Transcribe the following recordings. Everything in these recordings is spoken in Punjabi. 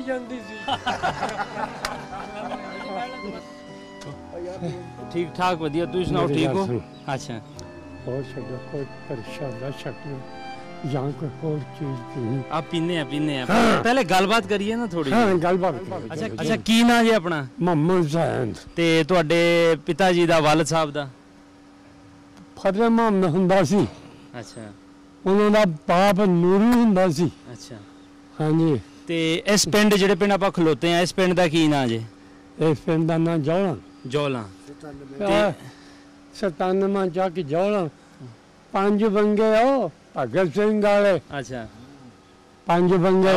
ਚੜੀ ਜਾਂਦੀ ਸੀ। ठीक ठाक वधिया, तुसीं सुनाओ ठीक हो? अच्छा, और छो कोई परेशान शक्ल ਜਾਂ ਕੋਈ ਹੋਰ ਚੀਜ਼ ਨਹੀਂ। आप पीने हैं पहले गलबात करिए ना थोड़ी। ਹਾਂ ਗੱਲਬਾਤ अच्छा की नाम जी अपना? ਮੁਹੰਮਦ ਜ਼ੈਨ। ਤੇ ਤੁਹਾਡੇ ਪਿਤਾ ਜੀ ਦਾ, ਵਾਲਦ ਸਾਹਿਬ ਦਾ? ਫਤਿਹ ਮੁਹੰਮਦ ਹੁੰਦਾ ਸੀ। ਅੱਛਾ, ਉਹਨਾਂ ਦਾ ਬਾਪ ਨੂਰੂ ਹੁੰਦਾ ਸੀ। ਅੱਛਾ, ਹਾਂਜੀ। ਤੇ ਇਸ ਪਿੰਡ, ਜਿਹੜੇ ਪਿੰਡ ਆਪਾਂ ਖਲੋਤੇ ਆ, ਇਸ ਪਿੰਡ ਦਾ ਕੀ ਨਾਂ ਜੇ? ਇਸ ਪਿੰਡ ਦਾ ਨਾਂ ਜੌਲਾ। ਜੌਲਾ। 97 ਚੱਕ ਜੌਲਾ। 5 ਬੰਗੇ ਉਹ ਭਗਤ ਸਿੰਘ ਵਾਲੇ। ਅੱਛਾ, 5 ਬੰਗੇ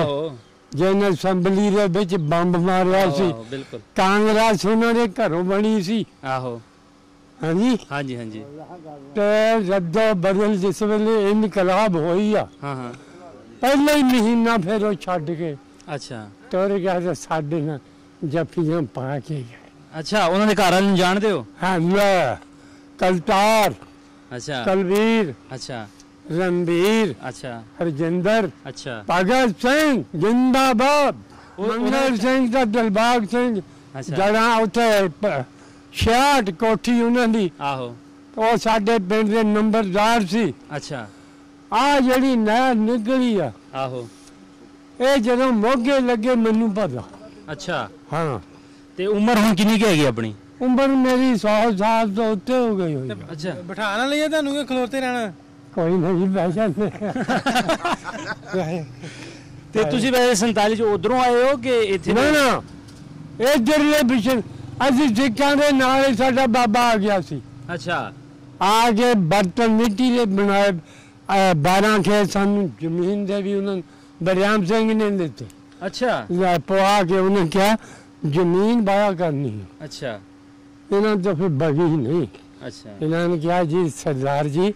ਜਿਹਨੇ ਅਸੈਂਬਲੀ ਦੇ ਵਿੱਚ ਬੰਬ ਮਾਰਿਆ ਸੀ। ਬਿਲਕੁਲ। ਕਾਂਗਰਸ ਉਹਨਾਂ ਦੇ ਘਰੋਂ ਬਣੀ ਸੀ। ਆਹੋ, ਹਾਂਜੀ ਹਾਂਜੀ ਹਾਂਜੀ। ਤੇ ਜਦੋਂ ਬਦਲ ਜਿਸ ਵੇਲੇ ਇਨਕਲਾਬ ਹੋਈ ਆ, ਹਾਂ ਹਾਂ, ਪਹਿਲਾ ਹੀ ਮਹੀਨਾ ਫਿਰ ਉਹ ਛੱਡ ਕੇ ਅੱਛਾ ਤੁਰ ਗਿਆ ਤੇ ਸਾਡੇ ਨਾਲ ਜੱਫੀਆਂ ਪਾ ਕੇ ਗਏ। ਅੱਛਾ, ਉਹਨਾਂ ਦੇ ਘਰ ਵਾਲੇ ਨੂੰ ਜਾਣਦੇ ਹੋ? ਹਾਂ, ਲੈ ਕਲਤਾਰ, ਅੱਛਾ, ਕਲਵੀਰ, ਅੱਛਾ, ਰਣਬੀਰ, ਅੱਛਾ, ਹਰਜਿੰਦਰ, ਅੱਛਾ, ਭਗਤ ਸਿੰਘ ਜਿੰਦਾਬਾਦ, ਮੰਗਲ ਸਿੰਘ ਤੇ ਦਿਲਬਾਗ ਸਿੰਘ। ਅੱਛਾ, ਜੜਾ ਉੱਥੇ 66 ਕੋਠੀ ਉਹਨਾਂ ਦੀ। ਆਹੋ, ਉਹ ਸਾਡੇ ਪਿੰਡ ਦੇ ਨੰਬਰਦਾਰ ਸੀ। ਅੱਛਾ, ਆ ਜਿਹੜੀ ਨਹਿਰ ਨਿਕਲੀ ਆ, ਆਹੋ, ਇਹ ਜਦੋਂ ਮੋਗੇ ਲੱਗੇ ਮੈਨੂੰ ਪਤਾ। ਅੱਛਾ। ਹਾਂ, ਤੇ ਉਮਰ ਹੁਣ ਕਿੰਨੀ ਕੁ ਹੈਗੀ ਆਪਣੀ? ਉਮਰ ਮੇਰੀ 100 ਸਾਲ ਤੋਂ ਉੱਤੇ ਹੋ ਗਈ ਹੋਈ। ਅੱਛਾ, ਬਿਠਾ ਨਾ ਲਈਏ ਤੁਹਾਨੂੰ ਕਿ ਖਲੋਤੇ ਰਹਿਣਾ? ਕੋਈ ਨਹੀਂ ਬਹਿ ਜਾਂਦੇ। ਤੇ ਤੁਸੀਂ ਵੈਸੇ 47 ਚ ਉਧਰੋਂ ਆਏ ਹੋ ਕਿ ਇੱਥੇ? ਨਾ ਨਾ, ਇੱਧਰਲੇ ਪਿੱਛੇ ਅਸੀਂ ਸਿੱਖਾਂ ਦੇ ਨਾਲ ਹੀ ਸਾਡਾ ਬਾਬਾ ਆ ਗਿਆ ਸੀ। ਅੱਛਾ, ਆ ਕੇ ਬਰਤਨ ਮਿੱਟੀ ਦੇ ਬਣਾਏ। 12 ਖੇਤ ਸਾਨੂੰ ਜ਼ਮੀਨ ਦੇ ਵੀ ਉਹਨਾਂ ਬਰਿਆਮ ਸਿੰਘ ਨੇ ਦਿੱਤੇ। ਅੱਛਾ, ਪਵਾ ਕੇ ਉਹਨੇ ਕਿਹਾ ਜ਼ਮੀਨ ਬਾਇਆ ਕਰਨੀ ਹੈ। ਅੱਛਾ, ਇਹਨਾਂ ਤੋਂ ਫਿਰ ਬਗੀ ਨਹੀਂ। ਅੱਛਾ, ਇਹਨਾਂ ਨੇ ਕਿਹਾ ਜੀ ਸਰਦਾਰ ਜੀ,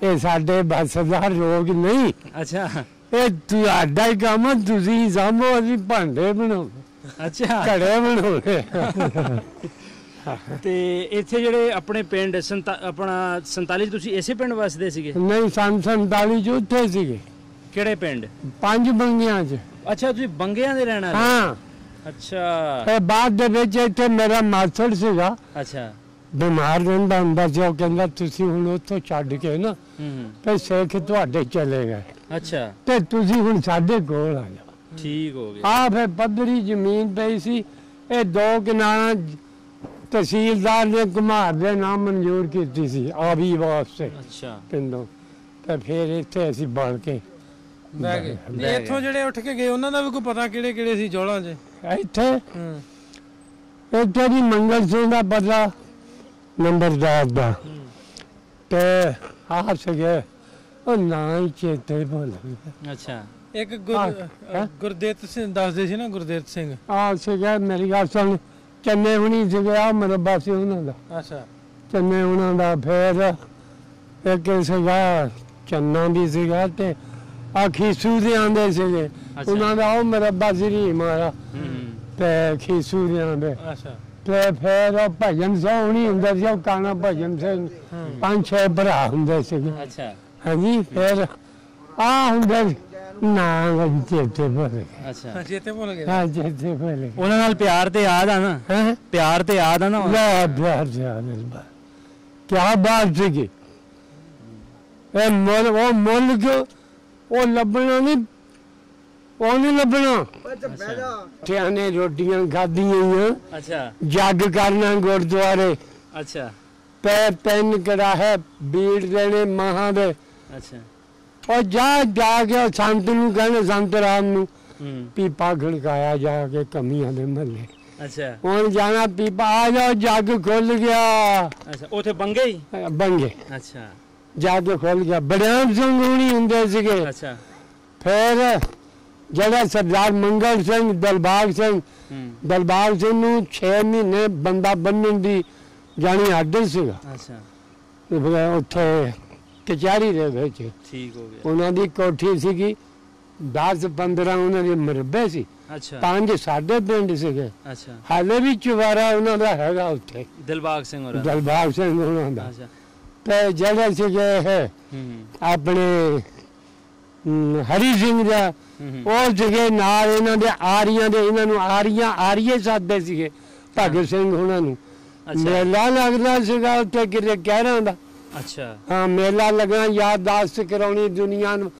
ਇਹ ਸਾਡੇ ਸਰਦਾਰ ਰੋਗ ਨਹੀਂ, ਅੱਛਾ, ਇਹ ਤੁਹਾਡਾ ਹੀ ਕੰਮ ਹੈ, ਤੁਸੀਂ ਸਾਂਭੋ, ਅਸੀਂ ਭਾਂਡੇ ਬਣਾਓ, ਅੱਛਾ। ਘੜੇ ਬਣਾਉਣੇ। ਤੇ ਇੱਥੇ ਜਿਹੜੇ ਆਪਣੇ ਪਿੰਡ ਆਪਣਾ 47 ਚ ਤੁਸੀਂ ਇਸੇ ਪਿੰਡ ਵਸਦੇ ਸੀਗੇ? ਨਹੀਂ, 47 ਚ ਉੱਥੇ ਸੀਗੇ। ਕਿਹੜੇ ਪਿੰਡ? 5 ਬੰਗਿਆਂ ਚ। ਅੱਛਾ, ਤੁਸੀਂ ਬੰਗਿਆਂ ਦੇ ਰਹਿਣ ਵਾਲੇ? ਹਾਂ। ਅੱਛਾ, ਫਿਰ ਬਾਅਦ ਦੇ ਵਿੱਚ ਇੱਥੇ ਮੇਰਾ ਮਾਸੜ ਸੀਗਾ, ਅੱਛਾ, ਬਿਮਾਰ ਰਹਿੰਦਾ ਹੁੰਦਾ ਸੀ। ਉਹ ਕਹਿੰਦਾ ਤੁਸੀਂ ਹੁਣ ਉੱਥੋਂ ਛੱਡ ਕੇ ਨਾ ਫਿਰ ਸਿੱਖ ਤੁਹਾਡੇ ਚਲੇ ਗਏ, ਅੱਛਾ, ਤੇ ਤੁਸੀਂ ਹੁਣ ਸਾਡੇ ਕੋਲ ਆ ਜਾਓ। ਠੀਕ ਹੋ ਗਿਆ। ਆ ਫਿਰ ਪੱਧਰੀ ਜ਼ਮੀਨ ਪਈ ਸੀ। ਇਹ 2 ਕਨਾਲਾਂ ਤਹਿਸੀਲਦਾਰ ਨੇ ਘੁਮਾਰ ਦੇ ਨਾਮ ਮਨਜ਼ੂਰ ਕੀਤੀ ਸੀ ਆਬੀ ਵਾਸਤੇ ਅੱਛਾ, ਪਿੰਡੋਂ। ਤੇ ਫਿਰ ਇੱਥੇ ਅਸੀਂ ਬਣ ਕੇ ਬਹਿ ਗਏ। ਤੇ ਇੱਥੋਂ ਜਿਹੜੇ ਉੱਠ ਕੇ ਗਏ ਉਹਨਾਂ ਦਾ ਵੀ ਕੋਈ ਪਤਾ ਕਿਹੜੇ ਕਿਹੜੇ ਸੀ ਜੌਲਾਂ 'ਚ? ਇੱਥੇ ਦੀ ਮੰਗਲ ਸਿੰਘ ਦਾ ਪਤਾ, ਨੰਬਰਦਾਰ ਦਾ। ਤੇ ਆ ਸਕੇ ਉਹ ਨਾਂ ਹੀ ਚੇਤੇ ਭੁੱਲ ਗਿਆ। ਅੱਛਾ, ਇੱਕ ਗੁਰਦੇਵ ਸਿੰਘ ਦੱਸਦੇ ਸੀ ਨਾ, ਗੁਰਦੇਵ ਸਿੰਘ। ਆ ਸੀਗਾ, ਮੇਰੀ ਗੱਲ ਸੁਣ, ਚੰਨੇ ਹੁਣੀ ਸੀਗੇ, ਆ ਮਰੱਬਾ ਸੀ ਉਹਨਾਂ ਦਾ। ਅੱਛਾ, ਚੰਨੇ ਉਹਨਾਂ ਦਾ। ਫਿਰ ਇੱਕ ਸੀਗਾ ਚੰਨਾ ਵੀ ਸੀਗਾ, ਤੇ ਆ ਖੀਸੂ ਦੇ ਆਂਦੇ ਸੀਗੇ, ਉਹਨਾਂ ਦਾ ਉਹ ਮਰੱਬਾ ਸੀ ਨਹੀਂ ਮਾਰਾ, ਤੇ ਖੀਸੂ ਦੇ ਆਂਦੇ। ਅੱਛਾ। ਤੇ ਫਿਰ ਉਹ ਭਜਨ ਸੋਹਣੀ ਹੁੰਦਾ ਸੀ, ਉਹ ਕਾਣਾ ਭਜਨ ਸਿੰਘ। 5-6 ਭਰਾ ਹੁੰਦੇ ਸੀਗੇ। ਅੱਛਾ, ਹਾਂਜੀ। ਫਿਰ ਆ ਹੁੰਦੇ ਨਾਂ ਚੇਤੇ ਭੁੱਲ ਗਏ। ਅੱਛਾ, ਚੇਤੇ ਭੁੱਲ ਗਏ। ਹਾਂ, ਚੇਤੇ ਭੁੱਲ ਗਏ। ਉਹਨਾਂ ਨਾਲ ਪਿਆਰ ਤੇ ਯਾਦ ਆ ਨਾ? ਹੈ ਪਿਆਰ ਤੇ ਯਾਦ ਆ ਨਾ? ਪਿਆਰ ਤੇ ਯਾਦ ਹੈ। ਕਿਆ ਬਾਤ ਸੀਗੀ। ਇਹ ਮੁਲਕ ਉਹ ਲੱਭਣਾ ਨਹੀਂ, ਉਹ ਨਹੀਂ ਲੱਭਣਾ। ਠਿਆਣੇ ਰੋਟੀਆਂ ਖਾਧੀਆਂ। ਅੱਛਾ, ਜੱਗ ਕਰਨਾ ਗੁਰਦੁਆਰੇ। ਅੱਛਾ, ਪੈ 3 ਕੜਾਹੇ ਬੀੜ ਦੇਣੇ ਮਹਾਂ ਦੇ। ਅੱਛਾ, ਉਹ ਜਾ ਕੇ ਸੰਤ ਨੂੰ ਕਹਿੰਦੇ, ਸੰਤ ਰਾਮ ਨੂੰ, ਪੀਪਾ ਖੜਕਾਇਆ ਜਾ ਕੇ ਕਮੀਆਂ ਦੇ ਮਹੱਲੇ। ਅੱਛਾ, ਹੁਣ ਜਾਣਾ ਪੀਪਾ, ਆ ਜਾਓ ਜੱਗ ਖੁੱਲ ਗਿਆ। ਅੱਛਾ, ਉੱਥੇ ਬੰਗੇ ਹੀ? ਬੰਗੇ। ਅੱਛਾ, ਜੱਗ ਖੁੱਲ ਗਿਆ। ਬੜਿਆਮ ਸਿੰਘ ਹੁਣੀ ਹੁੰਦੇ ਸੀਗੇ। ਅੱਛਾ, ਫਿਰ ਜਿਹੜਾ ਸਰਦਾਰ ਮੰਗਲ ਸਿੰਘ, ਦਿਲਬਾਗ ਸਿੰਘ, ਦਿਲਬਾਗ ਸਿੰਘ ਨੂੰ 6 ਮਹੀਨੇ ਬੰਦਾ ਬੰਨਣ ਦੀ ਜਾਣੀ ਹੱਦ ਸੀਗਾ। ਅੱਛਾ, ਉੱਥੇ ਕਚਹਿਰੀ ਦੇ ਵਿੱਚ। ਠੀਕ ਹੋ ਗਿਆ। ਉਹਨਾਂ ਦੀ ਕੋਠੀ ਸੀਗੀ, 10-15 ਉਹਨਾਂ ਦੇ ਮਰਬੇ ਸੀ। ਅੱਛਾ, 5 ਸਾਡੇ ਪਿੰਡ ਸੀਗੇ। ਅੱਛਾ, ਹਾਲੇ ਵੀ ਚੁਬਾਰਾ ਉਹਨਾਂ ਦਾ ਹੈਗਾ ਉੱਥੇ, ਦਿਲਬਾਗ ਸਿੰਘ ਹੋਰਾਂ? ਦਿਲਬਾਗ ਸਿੰਘ ਉਹਨਾਂ ਦਾ। ਅੱਛਾ, ਤੇ ਜਿਹੜੇ ਸੀਗੇ ਇਹ ਆਪਣੇ ਹਰੀ ਸਿੰਘ ਦਾ ਉਹ ਸੀਗੇ ਨਾਲ ਇਹਨਾਂ ਦੇ ਆਰੀਆਂ ਦੇ, ਇਹਨਾਂ ਨੂੰ ਆਰੀਏ ਸਾਧਦੇ ਸੀਗੇ ਭਗਤ ਸਿੰਘ ਉਹਨਾਂ ਨੂੰ। ਮੇਲਾ ਲੱਗਦਾ ਸੀਗਾ ਉੱਥੇ ਕਿਤੇ ਕਹਿਰਾਂ ਦਾ। ਅੱਛਾ ਹਾਂ ਮੇਲਾ ਲੱਗਣਾ, ਯਾਦਦਾਸ਼ਤ ਕਰਾਉਣੀ ਦੁਨੀਆ ਨੂੰ।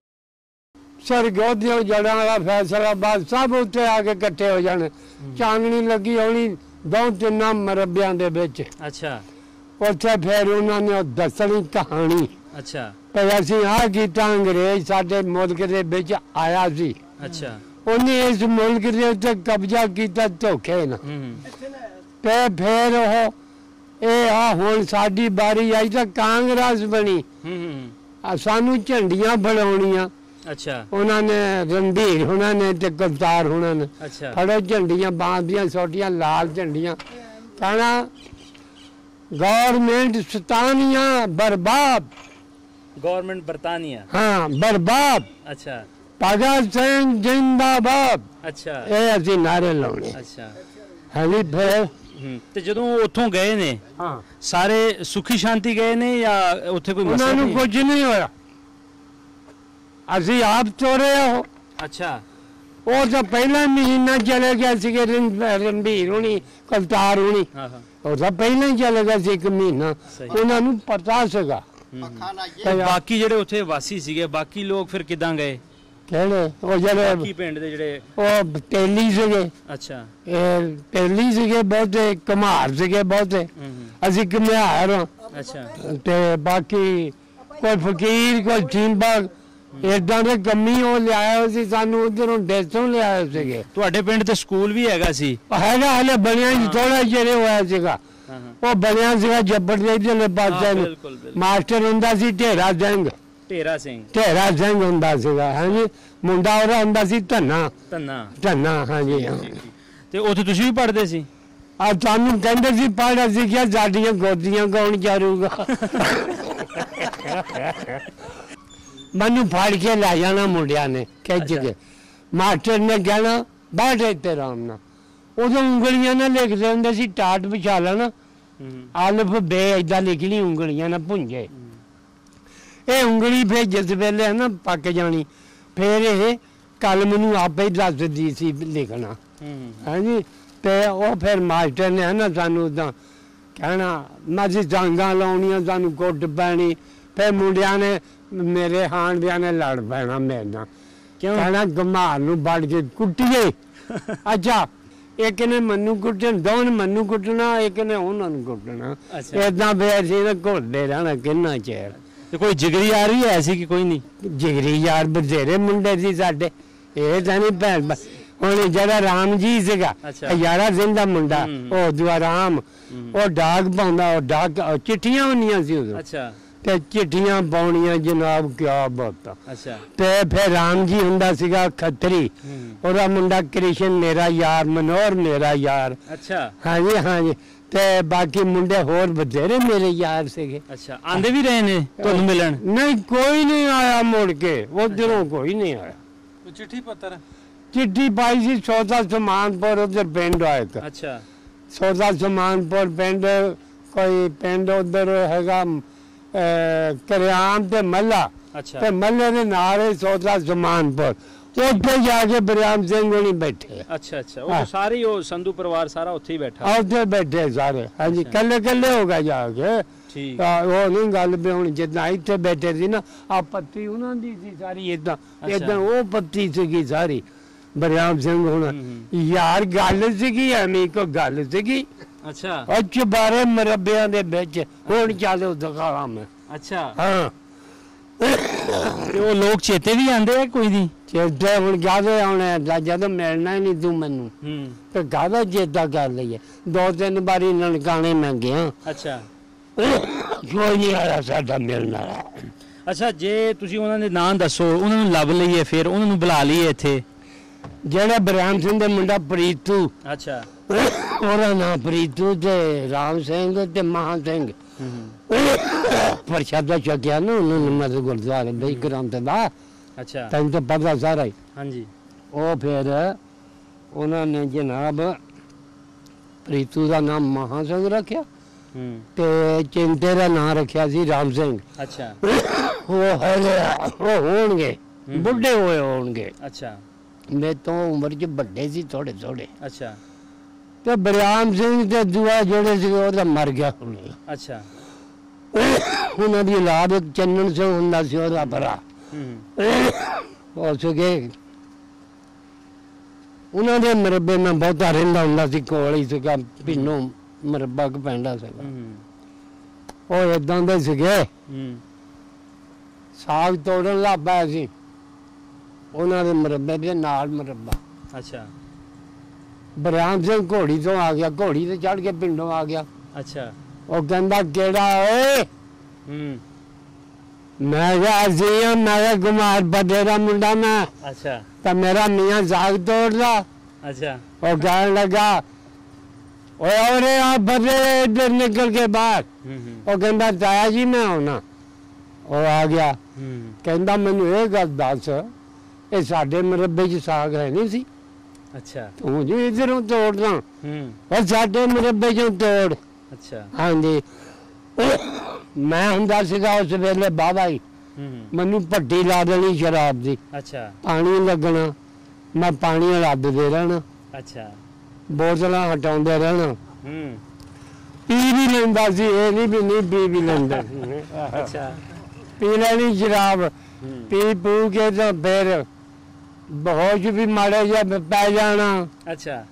ਸਰਗੋਧਿਓ ਜੜਾਂ ਵਾਲਾ ਫੈਸਲਾਬਾਦ ਸਭ ਉੱਥੇ ਆ ਕੇ ਇਕੱਠੇ ਹੋ ਜਾਣ। ਚਾਨਣੀ ਲੱਗੀ ਹੋਣੀ 2-3 ਮਰਬਿਆਂ ਦੇ ਵਿੱਚ। ਅੱਛਾ ਉੱਥੇ ਫਿਰ ਉਹਨਾਂ ਨੇ ਦੱਸਣੀ ਕਹਾਣੀ। ਅੱਛਾ ਤੇ ਅਸੀਂ ਆਹ ਕੀਤਾ, ਅੰਗਰੇਜ਼ ਸਾਡੇ ਮੁਲਕ ਦੇ ਵਿੱਚ ਆਇਆ ਸੀ। ਅੱਛਾ ਉਹਨੇ ਇਸ ਮੁਲਕ ਦੇ ਉੱਤੇ ਕਬਜ਼ਾ ਕੀਤਾ ਧੋਖੇ ਨਾਲ। ਤੇ ਫਿਰ ਉਹ ਹੁਣ ਸਾਡੀ ਵਾਰੀ ਆਈ ਤਾਂ ਕਾਂਗਰਸ ਬਣੀ। ਸਾਨੂੰ ਝੰਡੀਆਂ ਫੜਾਉਣੀਆਂ। ਅੱਛਾ ਉਹਨਾਂ ਨੇ ਰਣਧੀਰ ਉਹਨਾਂ ਨੇ ਤੇ ਕਵਤਾਰ ਉਹਨਾਂ ਨੇ ਅੱਛਾ ਫੜੋ ਝੰਡੀਆਂ, ਬਾਂਸ ਦੀਆਂ ਛੋਟੀਆਂ ਲਾਲ ਝੰਡੀਆਂ, ਕਹਿਣਾ ਗਵਰਨਮੈਂਟ ਸਤਾਨੀਆ ਬਰਬਾਦ, ਗਵਰਨਮੈਂਟ ਬਰਤਾਨੀਆ। ਹਾਂ ਬਰਬਾਦ। ਅੱਛਾ ਭਗਤ ਸਿੰਘ ਜਿੰਦਾਬਾਦ। ਅੱਛਾ ਇਹ ਅਸੀਂ ਨਾਰੇ ਲਾਉਣੇ। ਅੱਛਾ ਹਾਂਜੀ ਫਿਰ ਤੇ ਜਦੋਂ ਉੱਥੋਂ ਗਏ ਨੇ ਹਾਂ ਸਾਰੇ ਸੁਖੀ ਸ਼ਾਂਤੀ ਗਏ ਨੇ ਜਾਂ ਉੱਥੇ ਕੋਈ ਉਹਨਾਂ ਨੂੰ ਕੁਝ ਨਹੀਂ ਹੋਇਆ, ਅਸੀਂ ਆਪ ਤੋਰੇ ਉਹ। ਅੱਛਾ ਉਹ ਤਾਂ ਪਹਿਲਾ ਮਹੀਨਾ ਚਲੇ ਗਿਆ ਸੀਗੇ ਰਣਬੀਰ ਹੋਣੀ ਕਵਤਾਰ ਹੋਣੀ, ਹਾਂ ਹਾਂ ਉਹ ਤਾਂ ਪਹਿਲਾਂ ਹੀ ਚਲੇ ਗਿਆ ਸੀ 1 ਮਹੀਨਾ। ਸਹੀ। ਉਹਨਾਂ ਨੂੰ ਪਤਾ ਸੀਗਾ। ਤੇ ਬਾਕੀ ਜਿਹੜੇ ਉੱਥੇ ਵਾਸੀ ਸੀਗੇ ਬਾਕੀ ਲੋਕ ਫਿਰ ਕਿੱਦਾਂ ਗਏ? ਕਿਹੜੇ ਉਹ ਜਿਹੜੇ ਬਾਕੀ ਪਿੰਡ ਦੇ ਜਿਹੜੇ ਉਹ ਤੇਲੀ ਸੀਗੇ, ਅੱਛਾ ਇਹ ਤੇਲੀ ਸੀਗੇ ਬਹੁਤੇ, ਘੁਮਾਰ ਸੀਗੇ ਬਹੁਤੇ, ਅਸੀਂ ਘੁਮਾਰ ਹਾਂ। ਅੱਛਾ ਤੇ ਬਾਕੀ ਕੋਈ ਫਕੀਰ ਕੋਈ ਚੀਂਬਾ ਏਦਾਂ ਦੇ ਕੰਮੀ ਉਹ ਲਿਆਏ ਸੀ, ਸਾਨੂੰ ਉਧਰੋਂ ਦੇਸੋਂ ਲਿਆਏ ਸੀਗੇ। ਤੁਹਾਡੇ ਪਿੰਡ ਤੇ ਸਕੂਲ ਵੀ ਹੈਗਾ ਸੀ? ਹੈਗਾ, ਹਲੇ ਬਣਿਆ ਹੀ ਥੋੜਾ ਜਿਹੜੇ ਹੋਇਆ ਸੀਗਾ। ਉਹ ਬਣਿਆ ਸੀਗਾ ਜੱਬੜ ਦੇ ਇਧਰਲੇ ਪਾਸੇ ਨੂੰ। ਮਾਸਟਰ ਹੁੰਦਾ ਸੀ ਢੇਰਾ ਸਿੰਘ। ਢੇਰਾ ਸਿੰਘ ਹੁੰਦਾ ਸੀਗਾ। ਹਾਂਜੀ ਮੁੰਡਾ ਉਹਦਾ ਹੁੰਦਾ ਸੀ ਧੰਨਾ। ਹਾਂਜੀ ਹਾਂ। ਤੇ ਉੱਥੇ ਤੁਸੀਂ ਵੀ ਪੜ੍ਹਦੇ ਸੀ? ਆ ਤੁਹਾਨੂੰ ਕਹਿੰਦੇ ਸੀ ਪੜ੍ਹ, ਅਸੀਂ ਕਿਹਾ ਸਾਡੀਆਂ ਗੋਦੀਆਂ ਕੌਣ ਚਾਰੂਗਾ। ਮੈਨੂੰ ਫੜ ਕੇ ਲੈ ਜਾਣਾ ਮੁੰਡਿਆਂ ਨੇ ਖਿੱਚ ਕੇ। ਮਾਸਟਰ ਨੇ ਕਹਿਣਾ ਬੈਠ ਇੱਥੇ ਆਰਾਮ ਨਾਲ। ਉਦੋਂ ਉਂਗਲੀਆਂ ਨਾਲ ਲਿਖਦੇ ਹੁੰਦੇ ਸੀ, ਟਾਟ ਵਿਛਾ ਲੈਣਾ, ਅਲਫ ਬੇ ਏਦਾਂ ਲਿਖਣੀ ਉਂਗਲੀਆਂ ਨਾਲ ਭੁੰਜੇ। ਇਹ ਉਂਗਲੀ ਫਿਰ ਜਿਸ ਵੇਲੇ ਹੈ ਨਾ ਪੱਕ ਜਾਣੀ, ਫਿਰ ਇਹ ਕਲਮ ਨੂੰ ਆਪੇ ਹੀ ਦੱਸਦੀ ਸੀ ਲਿਖਣਾ। ਹਾਂਜੀ ਤੇ ਉਹ ਫਿਰ ਮਾਸਟਰ ਨੇ ਹੈ ਨਾ ਸਾਨੂੰ ਉਦਾਂ ਕਹਿਣਾ, ਮਾਝੀ ਜਾਂਗਾਂ ਲਾਉਣੀਆਂ, ਸਾਨੂੰ ਕੁੱਟ ਪੈਣੀ। ਫਿਰ ਮੁੰਡਿਆਂ ਨੇ ਮੇਰੇ ਹਾਣਦਿਆਂ ਨੇ ਲੜ ਪੈਣਾ ਮੇਰੇ ਨਾਲ। ਕਹਿਣਾ ਗਮਾਰ ਨੂੰ ਵੜ ਕੇ ਕੁੱਟੀਏ। ਅੱਛਾ ਇੱਕ ਨੇ ਮੈਨੂੰ ਕੁੱਟਣ, ਦੋ ਨੇ ਮੈਨੂੰ ਕੁੱਟਣਾ, ਇੱਕ ਨੇ ਉਹਨਾਂ ਨੂੰ ਕੁੱਟਣਾ। ਏਦਾਂ ਫਿਰ ਅਸੀਂ ਨਾ ਘੁਲਦੇ ਰਹਿਣਾ ਕਿੰਨਾ ਚਿਰ। ਤੇ ਕੋਈ ਜਿਗਰੀ ਯਾਰ ਵੀ ਹੈ ਸੀ ਕਿ ਕੋਈ ਨਹੀਂ? ਜਿਗਰੀ ਯਾਰ ਬਥੇਰੇ ਮੁੰਡੇ ਸੀ ਸਾਡੇ, ਇਹ ਤਾਂ ਨਹੀਂ ਭੈਣ। ਹੁਣ ਜਿਹੜਾ ਰਾਮ ਜੀ ਸੀਗਾ ਯਾਰਾ ਸਿੰਘ ਦਾ ਮੁੰਡਾ, ਉਹ ਦੁਆ ਰਾਮ, ਉਹ ਡਾਕ ਪਾਉਂਦਾ, ਉਹ ਡਾਕ ਚਿੱਠੀਆਂ ਹੁੰਦੀਆਂ ਸੀ ਉਦੋਂ। ਅੱਛਾ ਤੇ ਚਿੱਠੀਆਂ ਪਾਉਣੀਆਂ ਜਨਾਬ, ਕਿਆ ਬਾਤ। ਅੱਛਾ ਤੇ ਫਿਰ ਰਾਮ ਜੀ ਹੁੰਦਾ ਸੀਗਾ ਖੱਤਰੀ, ਉਹਦਾ ਮੁੰਡਾ ਕ੍ਰਿਸ਼ਨ ਮੇਰਾ ਯਾਰ, ਮਨੋਹਰ ਮੇਰਾ ਯਾਰ। ਅੱਛਾ ਹਾਂਜੀ ਹਾਂਜੀ। ਤੇ ਬਾਕੀ ਮੁੰਡੇ ਹੋਰ ਬਥੇਰੇ ਮੇਰੇ ਯਾਰ ਸੀਗੇ। ਅੱਛਾ ਆਂਦੇ ਵੀ ਰਹੇ ਨੇ ਤੁਹਾਨੂੰ ਮਿਲਣ? ਨਹੀਂ ਕੋਈ ਨਹੀਂ ਆਇਆ ਮੁੜ ਕੇ, ਉਧਰੋਂ ਕੋਈ ਨਹੀਂ ਆਇਆ। ਚਿੱਠੀ ਪੱਤਰ ਚਿੱਠੀ ਪਾਈ ਸੀ ਸੌਦਾ ਸਮਾਨਪੁਰ, ਉਧਰ ਪਿੰਡ ਆ ਇੱਕ। ਅੱਛਾ ਸੌਦਾ ਸਮਾਨਪੁਰ ਪਿੰਡ, ਕੋਈ ਪਿੰਡ ਉਧਰ ਹੈਗਾ ਕਰਿਆਮ ਤੇ ਮੱਲਾ। ਅੱਛਾ ਤੇ ਮੱਲੇ ਦੇ ਨਾਲ ਸੌਦਾ ਸਮਾਨਪੁਰ, ਉੱਥੇ ਜਾ ਕੇ ਬਰਿਆਮ ਸਿੰਘ ਹੋਣੀ ਬੈਠੇ। ਅੱਛਾ ਅੱਛਾ ਉਹ ਸਾਰੇ ਉਹ ਸੰਧੂ ਪਰਿਵਾਰ ਸਾਰਾ ਉੱਥੇ ਹੀ ਬੈਠਾ? ਉੱਥੇ ਬੈਠੇ ਸਾਰੇ। ਹਾਂਜੀ ਕੱਲੇ ਕੱਲੇ ਹੋ ਗਏ ਜਾ ਕੇ। ਠੀਕ ਉਹ ਨਹੀਂ ਗੱਲ ਵੀ ਹੁਣ ਜਿੱਦਾਂ ਇੱਥੇ ਬੈਠੇ ਸੀ ਨਾ, ਆ ਪੱਤੀ ਉਹਨਾਂ ਦੀ ਸੀ ਸਾਰੀ, ਏਦਾਂ ਏਦਾਂ ਉਹ ਪੱਤੀ ਸੀਗੀ ਸਾਰੀ ਬਰਿਆਮ ਸਿੰਘ ਹੁਣ। ਯਾਰ ਗੱਲ ਸੀਗੀ, ਐਵੇਂ ਕੋਈ ਗੱਲ ਸੀਗੀ। ਅੱਛਾ ਉਹ 12 ਮਰਬਿਆਂ ਦੇ ਵਿੱਚ ਹੁਣ ਚੱਲ ਦਿਖਾਵਾਂ ਮੈਂ। ਅੱਛਾ ਹਾਂ ਤੇ ਉਹ ਲੋਕ ਚੇਤੇ ਵੀ ਆਂਦੇ ਆ ਕੋਈ ਨਹੀਂ? ਚੇਤੇ ਹੁਣ ਜਿਆਦਾ ਆਉਣਾ, ਜਦੋਂ ਮਿਲਣਾ ਹੀ ਨਹੀਂ ਤੂੰ ਮੈਨੂੰ ਤੇ ਕਾਹਦਾ ਚੇਤਾ ਕਰ ਲਈਏ। 2-3 ਵਾਰੀ ਨਨਕਾਣੇ ਮੈਂ ਗਿਆ। ਅੱਛਾ ਕੋਈ ਨਹੀਂ ਆਇਆ ਸਾਡਾ ਮਿਲਣ ਵਾਲਾ। ਅੱਛਾ ਜੇ ਤੁਸੀਂ ਉਹਨਾਂ ਦੇ ਨਾਂ ਦੱਸੋ, ਉਹਨਾਂ ਨੂੰ ਲੱਭ ਲਈਏ, ਫਿਰ ਉਹਨਾਂ ਨੂੰ ਬੁਲਾ ਲਈਏ ਇੱਥੇ। ਜਿਹੜਾ ਬਰਿਆਮ ਸਿੰਘ ਦਾ ਮੁੰਡਾ ਪ੍ਰੀਤੂ, ਅੱਛਾ ਉਹਦਾ ਨਾਂ ਪ੍ਰੀਤੂ, ਤੇ ਰਾਮ ਸਿੰਘ ਤੇ ਮਹਾ ਸਿੰਘ ਪ੍ਰਸ਼ਾਦਾ ਛਕਿਆ ਨਾ ਉਹਨਾਂ ਨੇ ਮਤ ਗੁਰਦੁਆਰੇ ਬਈ ਗ੍ਰੰਥ ਦਾ। ਅੱਛਾ ਤੈਨੂੰ ਤਾਂ ਪਤਾ ਸਾਰਾ ਹੀ। ਹਾਂਜੀ ਉਹ ਫਿਰ ਉਹਨਾਂ ਨੇ ਜਨਾਬ ਪ੍ਰੀਤੂ ਦਾ ਨਾਮ ਮਹਾ ਸਿੰਘ ਰੱਖਿਆ ਤੇ ਚਿੰਤੇ ਦਾ ਨਾਂ ਰੱਖਿਆ ਸੀ ਰਾਮ ਸਿੰਘ। ਅੱਛਾ ਉਹ ਹੈਗੇ ਉਹ ਹੋਣਗੇ ਬੁੱਢੇ ਹੋਏ ਹੋਣਗੇ, ਅੱਛਾ ਮੇਰੇ ਤੋਂ ਉਮਰ 'ਚ ਵੱਡੇ ਸੀ ਥੋੜੇ ਥੋੜੇ। ਅੱਛਾ ਤੇ ਬਰਿਆਮ ਸਿੰਘ ਤੇ ਦੂਆ ਜਿਹੜੇ ਸੀ ਉਹ ਤਾਂ ਮਰ ਗਿਆ ਹੁਣੇ। ਅੱਛਾ ਉਹਨਾਂ ਦੀ ਔਲਾਦ ਇੱਕ ਚੰਨਣ ਸਿੰਘ ਹੁੰਦਾ ਸੀ, ਉਹਦਾ ਭਰਾ ਹੋ ਸਕੇ। ਉਹਨਾਂ ਦੇ ਮਰੱਬੇ ਮੈਂ ਬਹੁਤਾ ਰਹਿੰਦਾ ਹੁੰਦਾ ਸੀ, ਕੋਲ ਹੀ ਸੀਗਾ ਪਿੰਨੋਂ ਮਰੱਬਾ ਕ ਪੈਂਦਾ ਸੀਗਾ। ਉਹ ਏਦਾਂ ਦੇ ਸੀਗੇ, ਸਾਗ ਤੋੜਨ ਲੱਗ ਪਿਆ ਸੀ ਉਹਨਾਂ ਦੇ ਮਰੱਬੇ ਦੇ ਨਾਲ ਮਰੱਬਾ। ਅੱਛਾ ਬਰਿਆਮ ਸਿੰਘ ਘੋੜੀ ਤੋਂ ਆ ਗਿਆ, ਘੋੜੀ ਤੇ ਚੜ ਕੇ ਪਿੰਡੋਂ ਆ ਗਿਆ। ਅੱਛਾ ਉਹ ਕਹਿੰਦਾ ਕਿਹੜਾ ਓਏ? ਮੈਂ ਕਿਹਾ ਅਸੀਂ ਆ, ਮੈਂ ਕਿਹਾ ਕੁਮਾਰ ਬੱਡੇ ਦਾ ਮੁੰਡਾ ਮੈਂ। ਅੱਛਾ ਤਾਂ ਮੇਰਾ ਮੀਆਂ ਸਾਗ ਤੋੜਦਾ। ਅੱਛਾ ਉਹ ਕਹਿਣ ਲੱਗਾ ਓਏ ਔਰੇ ਆ ਬੱਡੇ ਇੱਧਰ ਨਿਕਲ ਕੇ ਬਾਹਰ। ਉਹ ਕਹਿੰਦਾ ਤਾਇਆ ਜੀ ਮੈਂ ਆਉਣਾ। ਉਹ ਆ ਗਿਆ, ਕਹਿੰਦਾ ਮੈਨੂੰ ਇਹ ਗੱਲ ਦੱਸ, ਇਹ ਸਾਡੇ ਮਰੱਬੇ 'ਚ ਸਾਗ ਹੈ ਨਹੀਂ ਸੀ? ਅੱਛਾ ਤੂੰ ਜੀ ਇੱਧਰੋਂ ਤੋੜਦਾ, ਉਹ ਸਾਡੇ ਮਰੱਬੇ 'ਚੋਂ ਤੋੜ। ਅੱਛਾ ਹਾਂਜੀ ਮੈਂ ਹੁੰਦਾ ਸੀਗਾ ਉਸ ਵੇਲੇ ਬਾਬਾ ਹੀ, ਮੈਨੂੰ ਭੱਟੀ ਲਾ ਦੇਣੀ ਸ਼ਰਾਬ ਦੀ, ਅੱਛਾ ਪਾਣੀ ਲੱਗਣਾ, ਮੈਂ ਪਾਣੀ ਲੱਦਦੇ ਰਹਿਣਾ, ਅੱਛਾ ਬੋਤਲਾਂ ਹਟਾਉਂਦੇ ਰਹਿਣਾ। ਪੀ ਵੀ ਲੈਂਦਾ ਸੀ, ਇਹ ਨਹੀਂ ਵੀ ਨਹੀਂ ਪੀ ਵੀ ਲੈਂਦਾ ਸੀ। ਅੱਛਾ ਪੀ ਲੈਣੀ ਸ਼ਰਾਬ, ਪੀ ਪੂ ਕੇ ਤਾਂ ਫਿਰ ਬਹੋਸ਼ ਵੀ ਮਾੜੇ ਜਿਹਾ ਪੈ ਜਾਣਾ। ਅੱਛਾ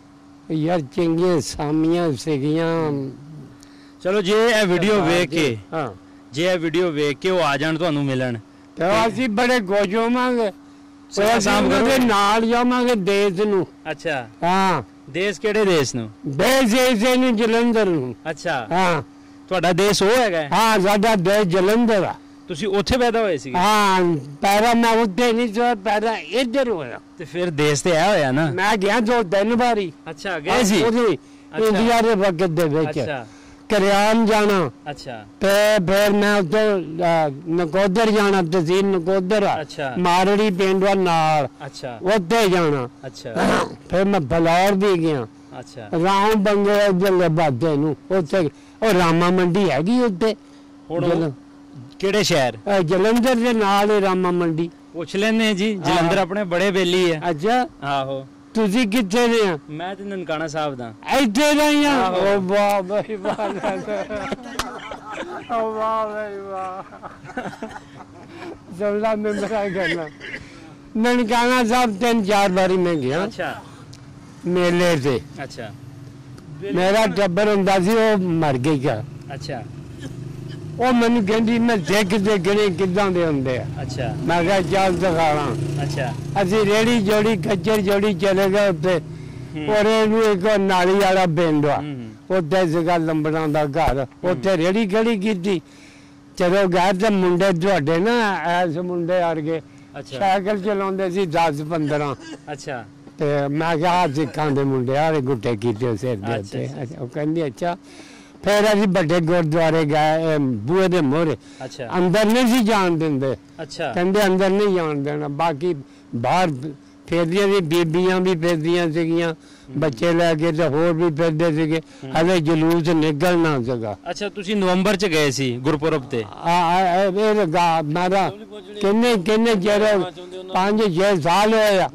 ਯਾਰ ਚੰਗੀਆਂ ਸਾਮੀਆਂ ਸੀਗੀਆਂ। ਚਲੋ ਜੇ ਇਹ ਵੀਡੀਓ ਵੇਖ ਕੇ, ਹਾਂ ਜੇ ਇਹ ਵੀਡੀਓ ਵੇਖ ਕੇ ਉਹ ਆ ਜਾਣ ਤੁਹਾਨੂੰ ਮਿਲਣ, ਤੇ ਅਸੀਂ ਬੜੇ ਖੁਸ਼ ਹੋਵਾਂਗੇ। ਅਸੀਂ ਉਹਨਾਂ ਦੇ ਨਾਲ ਜਾਵਾਂਗੇ ਦੇਸ਼ ਨੂੰ। ਅੱਛਾ ਹਾਂ ਦੇਸ਼ ਕਿਹੜੇ ਦੇਸ਼ ਨੂੰ? ਦੇਸ਼ ਇਸੇ ਨੂੰ, ਜਲੰਧਰ ਨੂੰ। ਅੱਛਾ ਹਾਂ ਤੁਹਾਡਾ ਦੇਸ਼ ਉਹ ਹੈਗਾ ਹੈ? ਹਾਂ ਸਾਡਾ ਦੇਸ਼ ਜਲੰਧਰ ਆ। ਤੁਸੀਂ ਉੱਥੇ ਪੈਦਾ ਹੋਏ ਸੀਗੇ? ਹਾਂ ਪੈਰਾ ਮੈਂ ਉੱਥੇ ਨਹੀਂ ਸੀ, ਪੈਰਾ ਇੱਧਰ ਹੋਇਆ। ਤੇ ਫਿਰ ਦੇਸ਼ ਤੇ ਆਇਆ ਹੋਇਆ ਨਾ। ਮੈਂ ਗਿਆ 2-3 ਵਾਰੀ। ਅੱਛਾ ਗਏ ਸੀ? ਇੰਡੀਆ ਦੇ ਵਕਤ ਦੇ ਵਿੱਚ ਅੱਛਾ ਕਰਿਆਮ ਜਾਣਾ, ਅੱਛਾ ਤੇ ਫਿਰ ਮੈਂ ਉੱਥੇ ਨਕੋਦਰ ਜਾਣਾ, ਤਹਿਸੀਲ ਨਕੋਦਰ ਆ, ਅੱਛਾ ਮਾਰੜੀ ਪਿੰਡ ਵਾ ਨਾਲ, ਅੱਛਾ ਉੱਥੇ ਜਾਣਾ। ਅੱਛਾ ਫਿਰ ਮੈਂ ਬਲੌਰ ਵੀ ਗਿਆ, ਅੱਛਾ ਰਾਮ ਬੰਗੇ ਜੱਲੇ ਬਾਦੇ ਨੂੰ, ਉੱਥੇ ਉਹ ਰਾਮਾ ਮੰਡੀ ਹੈਗੀ ਉੱਥੇ। ਹੁਣ ਕਿਹੜੇ ਸ਼ਹਿਰ? ਜਲੰਧਰ ਦੇ ਨਾਲ ਹੀ ਰਾਮਾ ਮੰਡੀ। ਪੁੱਛ ਲੈਨੇ ਜੀ, ਜਲੰਧਰ ਆਪਣੇ ਬੜੇ ਬੇਲੀ ਹੈ। ਅੱਛਾ ਆਹੋ ਤੁਸੀਂ ਕਿੱਥੇ ਦੇ ਆ? ਮੈਂ ਤੇ ਨਨਕਾਣਾ ਸਾਹਿਬ ਦਾ। ਇੱਥੇ ਦੇ ਆ? ਆਹੋ। ਓ ਵਾਹ ਬਈ ਵਾਹ, ਓ ਵਾਹ ਬਈ ਵਾਹ। ਜਲਦਾ ਮੈਂ ਮੇਰਾ ਕਰਨਾ ਨਨਕਾਣਾ ਸਾਹਿਬ 3-4 ਵਾਰੀ ਮੈਂ ਗਿਆ ਅੱਛਾ ਮੇਲੇ ਤੇ। ਅੱਛਾ ਮੇਰਾ ਟੱਬਰ ਹੁੰਦਾ ਸੀ, ਉਹ ਮਰ ਗਿਆ। ਅੱਛਾ ਉਹ ਮੈਨੂੰ ਕਹਿੰਦੀ ਮੈਂ ਸਿੱਖ ਦੇਖਣੇ ਕਿੱਦਾਂ ਦੇ ਹੁੰਦੇ ਆ। ਅੱਛਾ ਮੈਂ ਕਿਹਾ ਚੱਲ ਦਿਖਾਣਾ। ਅੱਛਾ ਅਸੀਂ ਰੇੜੀ ਜੋੜੀ ਕੱਚਰ ਜੋੜੀ ਚਲੇ ਗਏ ਉੱਥੇ। ਔਰ ਇਹਨੂੰ ਇੱਕ ਨਾਲੀ ਵਾਲਾ ਪਿੰਡ ਆ, ਉੱਥੇ ਸੀਗਾ ਲੰਬੜਾਂ ਦਾ ਘਰ, ਉੱਥੇ ਰੇੜੀ ਖੜੀ ਕੀਤੀ। ਚਲੋ ਗਏ ਤੇ ਮੁੰਡੇ ਤੁਹਾਡੇ ਨਾ ਐਸ ਮੁੰਡੇ ਵਰਗੇ ਅੱਛਾ ਸਾਈਕਲ ਚਲਾਉਂਦੇ ਸੀ 10-15। ਅੱਛਾ ਤੇ ਮੈਂ ਕਿਹਾ ਸਿੱਖਾਂ ਦੇ ਮੁੰਡੇ ਆਲੇ ਗੁੱਟੇ ਕੀਤੇ ਸਿਰ ਦੇ ਉੱਤੇ। ਉਹ ਕਹਿੰਦੀ ਅੱਛਾ। ਫਿਰ ਅਸੀਂ ਵੱਡੇ ਗੁਰਦੁਆਰੇ ਗਏ, ਬੂਹੇ ਦੇ ਮੋਹਰੇ। ਅੱਛਾ ਅੰਦਰ ਨਹੀਂ ਸੀ ਜਾਣ ਦਿੰਦੇ, ਅੱਛਾ ਕਹਿੰਦੇ ਅੰਦਰ ਨਹੀਂ ਜਾਣ ਦੇਣਾ। ਬਾਕੀ ਬਾਹਰ ਫਿਰਦੀਆਂ ਸੀ, ਬੀਬੀਆਂ ਵੀ ਫਿਰਦੀਆਂ ਸੀਗੀਆਂ, ਬੱਚੇ ਲੈ ਕੇ ਤੇ ਹੋਰ ਵੀ ਫਿਰਦੇ ਸੀਗੇ। ਹਲੇ ਜਲੂਸ ਨਿਕਲਣਾ ਸੀਗਾ। ਅੱਛਾ ਤੁਸੀਂ ਨਵੰਬਰ ਚ ਗਏ ਸੀ ਗੁਰਪੁਰਬ ਤੇ? ਮੇਰਾ ਕਿੰਨੇ ਚਿਰ 5-6 ਸਾਲ ਹੋਇਆ।